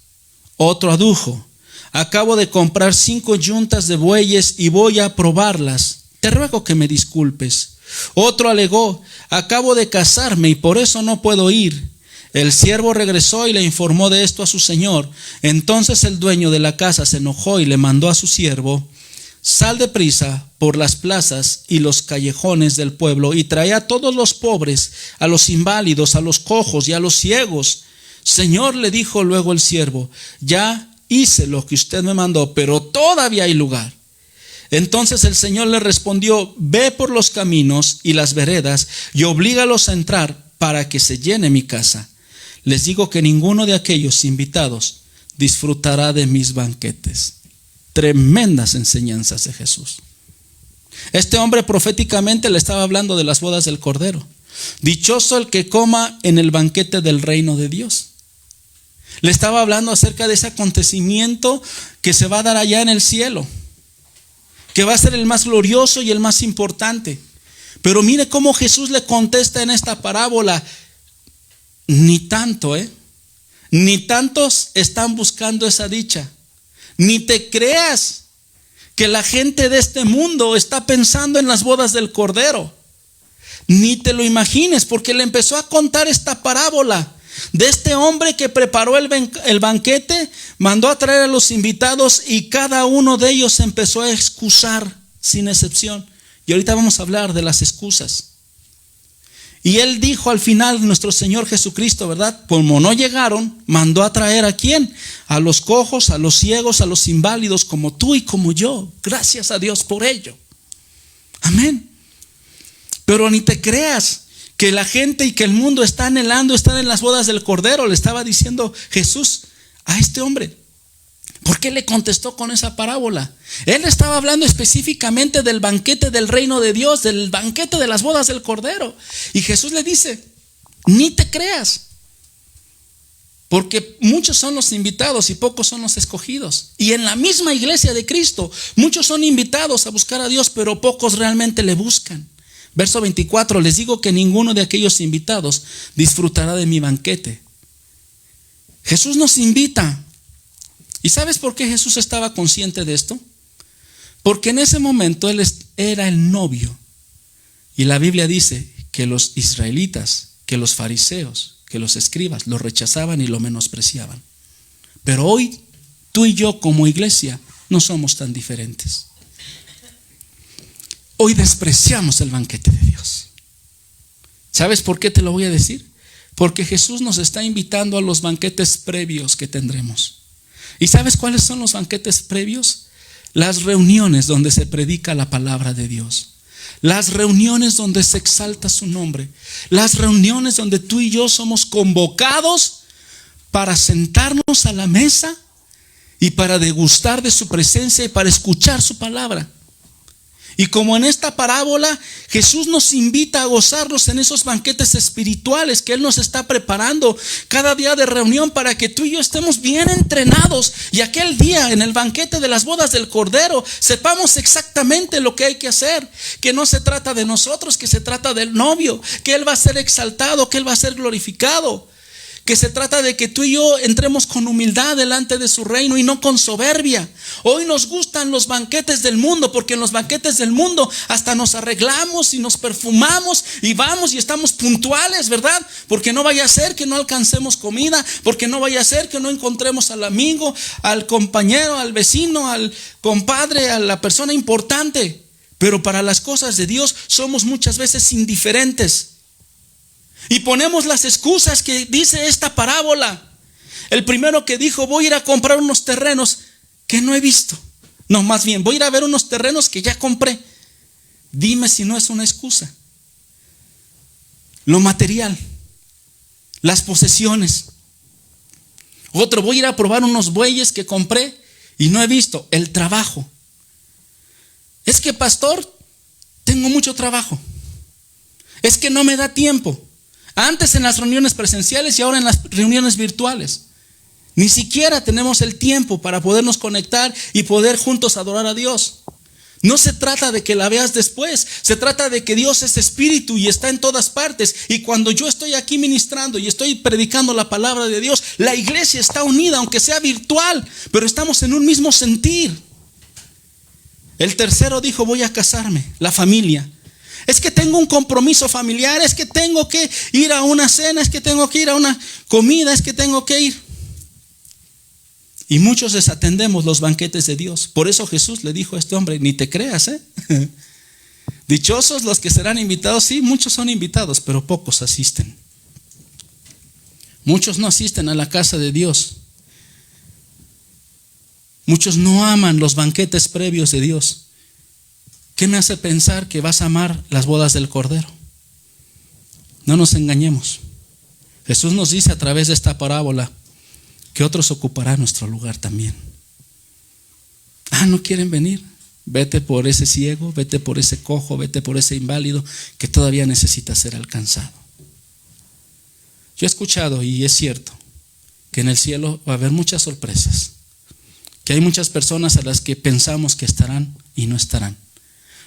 A: Otro adujo: acabo de comprar 5 yuntas de bueyes y voy a probarlas. Te ruego que me disculpes. Otro alegó: acabo de casarme y por eso no puedo ir. El siervo regresó y le informó de esto a su señor. Entonces el dueño de la casa se enojó y le mandó a su siervo: sal deprisa por las plazas y los callejones del pueblo y trae a todos los pobres, a los inválidos, a los cojos y a los ciegos. Señor, le dijo luego el siervo, ya hice lo que usted me mandó, pero todavía hay lugar. Entonces el Señor le respondió: ve por los caminos y las veredas y oblígalos a entrar para que se llene mi casa. Les digo que ninguno de aquellos invitados disfrutará de mis banquetes. Tremendas enseñanzas de Jesús. Este hombre proféticamente le estaba hablando de las bodas del Cordero. Dichoso el que coma en el banquete del reino de Dios. Le estaba hablando acerca de ese acontecimiento que se va a dar allá en el cielo, que va a ser el más glorioso y el más importante. Pero mire cómo Jesús le contesta en esta parábola: ni tanto, ni tantos están buscando esa dicha. Ni te creas que la gente de este mundo está pensando en las bodas del Cordero. Ni te lo imagines, porque le empezó a contar esta parábola de este hombre que preparó el banquete, mandó a traer a los invitados y cada uno de ellos se empezó a excusar sin excepción. Y ahorita vamos a hablar de las excusas. Y él dijo al final, nuestro Señor Jesucristo, ¿verdad? Como no llegaron, mandó a traer ¿a quién? A los cojos, a los ciegos, a los inválidos, como tú y como yo. Gracias a Dios por ello. Amén. Pero ni te creas que la gente y que el mundo está anhelando estar en las bodas del Cordero. Le estaba diciendo Jesús a este hombre. ¿Por qué le contestó con esa parábola? Él estaba hablando específicamente del banquete del reino de Dios, del banquete de las bodas del Cordero. Y Jesús le dice: ni te creas, porque muchos son los invitados y pocos son los escogidos. Y en la misma iglesia de Cristo, muchos son invitados a buscar a Dios, pero pocos realmente le buscan. Verso 24: les digo que ninguno de aquellos invitados disfrutará de mi banquete. Jesús nos invita. ¿Y sabes por qué Jesús estaba consciente de esto? Porque en ese momento Él era el novio. Y la Biblia dice que los israelitas, que los fariseos, que los escribas lo rechazaban y lo menospreciaban. Pero hoy tú y yo como iglesia no somos tan diferentes. Hoy despreciamos el banquete de Dios. ¿Sabes por qué te lo voy a decir? Porque Jesús nos está invitando a los banquetes previos que tendremos. ¿Y sabes cuáles son los banquetes previos? Las reuniones donde se predica la palabra de Dios. Las reuniones donde se exalta su nombre. Las reuniones donde tú y yo somos convocados para sentarnos a la mesa y para degustar de su presencia y para escuchar su palabra. Y como en esta parábola, Jesús nos invita a gozarnos en esos banquetes espirituales que Él nos está preparando cada día de reunión para que tú y yo estemos bien entrenados. Y aquel día en el banquete de las bodas del Cordero sepamos exactamente lo que hay que hacer. Que no se trata de nosotros, que se trata del novio. Que Él va a ser exaltado, que Él va a ser glorificado. que se trata de que tú y yo entremos con humildad delante de su reino y no con soberbia. Hoy nos gustan los banquetes del mundo, porque en los banquetes del mundo hasta nos arreglamos y nos perfumamos y vamos y estamos puntuales, ¿verdad? Porque no vaya a ser que no alcancemos comida, porque no vaya a ser que no encontremos al amigo, al compañero, al vecino, al compadre, a la persona importante. Pero para las cosas de Dios somos muchas veces indiferentes. Y ponemos las excusas que dice esta parábola. El primero que dijo: voy a ir a comprar unos terrenos que no he visto. No, más bien, voy a ir a ver unos terrenos que ya compré. Dime si no es una excusa. Lo material, las posesiones. Otro: voy a ir a probar unos bueyes que compré y no he visto. El trabajo. Es que, pastor, tengo mucho trabajo. Es que no me da tiempo. Antes en las reuniones presenciales y ahora en las reuniones virtuales. Ni siquiera tenemos el tiempo para podernos conectar y poder juntos adorar a Dios. No se trata de que la veas después. Se trata de que Dios es espíritu y está en todas partes. Y cuando yo estoy aquí ministrando y estoy predicando la palabra de Dios, la iglesia está unida, aunque sea virtual, pero estamos en un mismo sentir. El tercero dijo: voy a casarme, la familia. Es que tengo un compromiso familiar, es que tengo que ir a una cena, es que tengo que ir a una comida, es que tengo que ir. Y muchos desatendemos los banquetes de Dios. Por eso Jesús le dijo a este hombre: ni te creas, dichosos los que serán invitados. Sí, muchos son invitados, pero pocos asisten. Muchos no asisten a la casa de Dios. Muchos no aman los banquetes previos de Dios. ¿Qué me hace pensar que vas a amar las bodas del Cordero? No nos engañemos. Jesús nos dice a través de esta parábola que otros ocuparán nuestro lugar también. ¿No quieren venir? Vete por ese ciego, vete por ese cojo, vete por ese inválido que todavía necesita ser alcanzado. Yo he escuchado, y es cierto, que en el cielo va a haber muchas sorpresas, que hay muchas personas a las que pensamos que estarán y no estarán.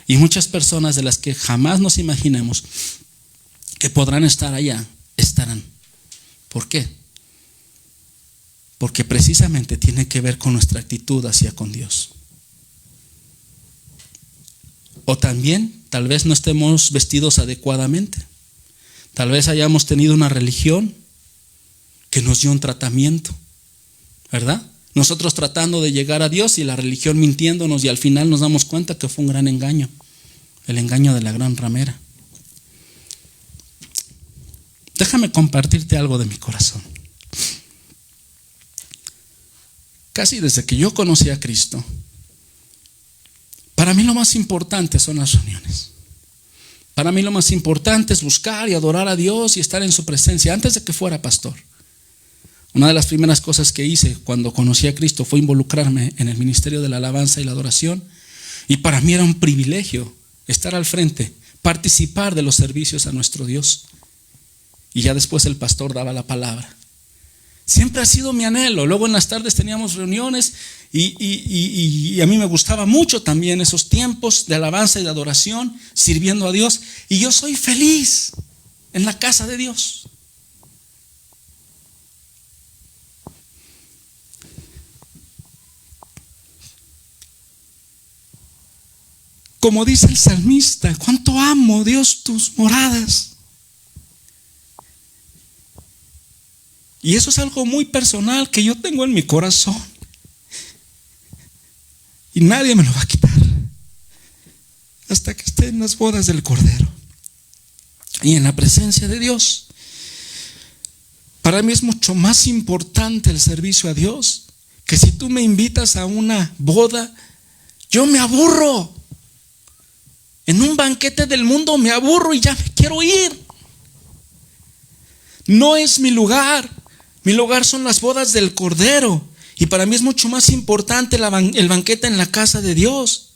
A: Y muchas personas de las que jamás nos imaginemos que podrán estar allá, estarán. ¿Por qué? Porque precisamente tiene que ver con nuestra actitud hacia con Dios. O también, tal vez no estemos vestidos adecuadamente. Tal vez hayamos tenido una religión que nos dio un tratamiento, ¿verdad? Nosotros tratando de llegar a Dios y la religión mintiéndonos, y al final nos damos cuenta que fue un gran engaño, el engaño de la gran ramera. Déjame compartirte algo de mi corazón. Casi desde que yo conocí a Cristo, para mí lo más importante son las reuniones. Para mí lo más importante es buscar y adorar a Dios y estar en su presencia. Antes de que fuera pastor, una de las primeras cosas que hice cuando conocí a Cristo fue involucrarme en el ministerio de la alabanza y la adoración. Y para mí era un privilegio estar al frente, participar de los servicios a nuestro Dios. Y ya después el pastor daba la palabra. Siempre ha sido mi anhelo. Luego en las tardes teníamos reuniones y a mí me gustaba mucho también esos tiempos de alabanza y de adoración, sirviendo a Dios. Y yo soy feliz en la casa de Dios. Como dice el salmista: cuánto amo, Dios, tus moradas. Y eso es algo muy personal que yo tengo en mi corazón. Y nadie me lo va a quitar hasta que esté en las bodas del Cordero y en la presencia de Dios. Para mí es mucho más importante el servicio a Dios, que si tú me invitas a una boda, yo me aburro. En un banquete del mundo me aburro y ya me quiero ir. No es mi lugar. Mi lugar son las bodas del Cordero. Y para mí es mucho más importante el banquete en la casa de Dios.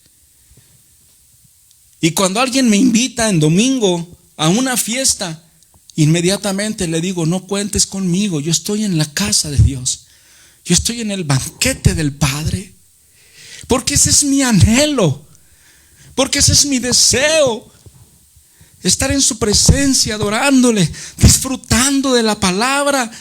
A: Y cuando alguien me invita en domingo a una fiesta, inmediatamente le digo: no cuentes conmigo, yo estoy en la casa de Dios. Yo estoy en el banquete del Padre. Porque ese es mi anhelo. Porque ese es mi deseo. Estar en su presencia, adorándole, disfrutando de la palabra,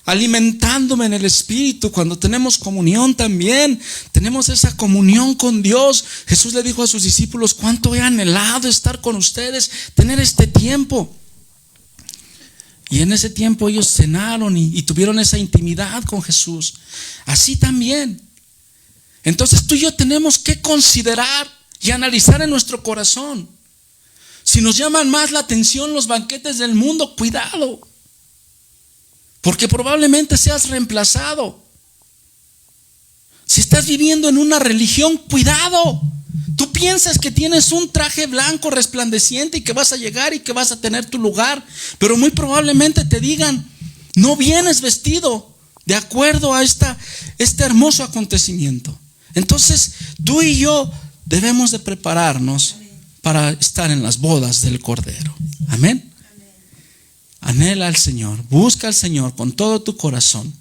A: alimentándome en el Espíritu. Cuando tenemos comunión también, tenemos esa comunión con Dios. Jesús le dijo a sus discípulos: cuánto he anhelado estar con ustedes, tener este tiempo. Y en ese tiempo ellos cenaron y tuvieron esa intimidad con Jesús. Así también. Entonces tú y yo tenemos que considerar y analizar en nuestro corazón. Si nos llaman más la atención los banquetes del mundo, cuidado, porque probablemente seas reemplazado. Si estás viviendo en una religión, cuidado. Tú piensas que tienes un traje blanco resplandeciente y que vas a llegar y que vas a tener tu lugar, pero muy probablemente te digan: no vienes vestido de acuerdo a este hermoso acontecimiento. Entonces tú y yo debemos de prepararnos para estar en las bodas del Cordero. Amén. Anhela al Señor, busca al Señor con todo tu corazón.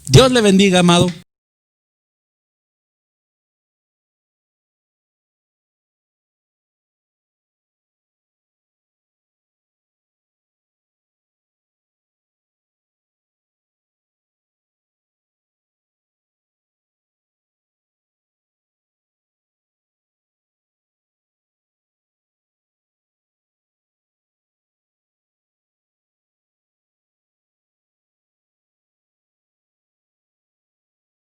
A: Dios le bendiga, amado.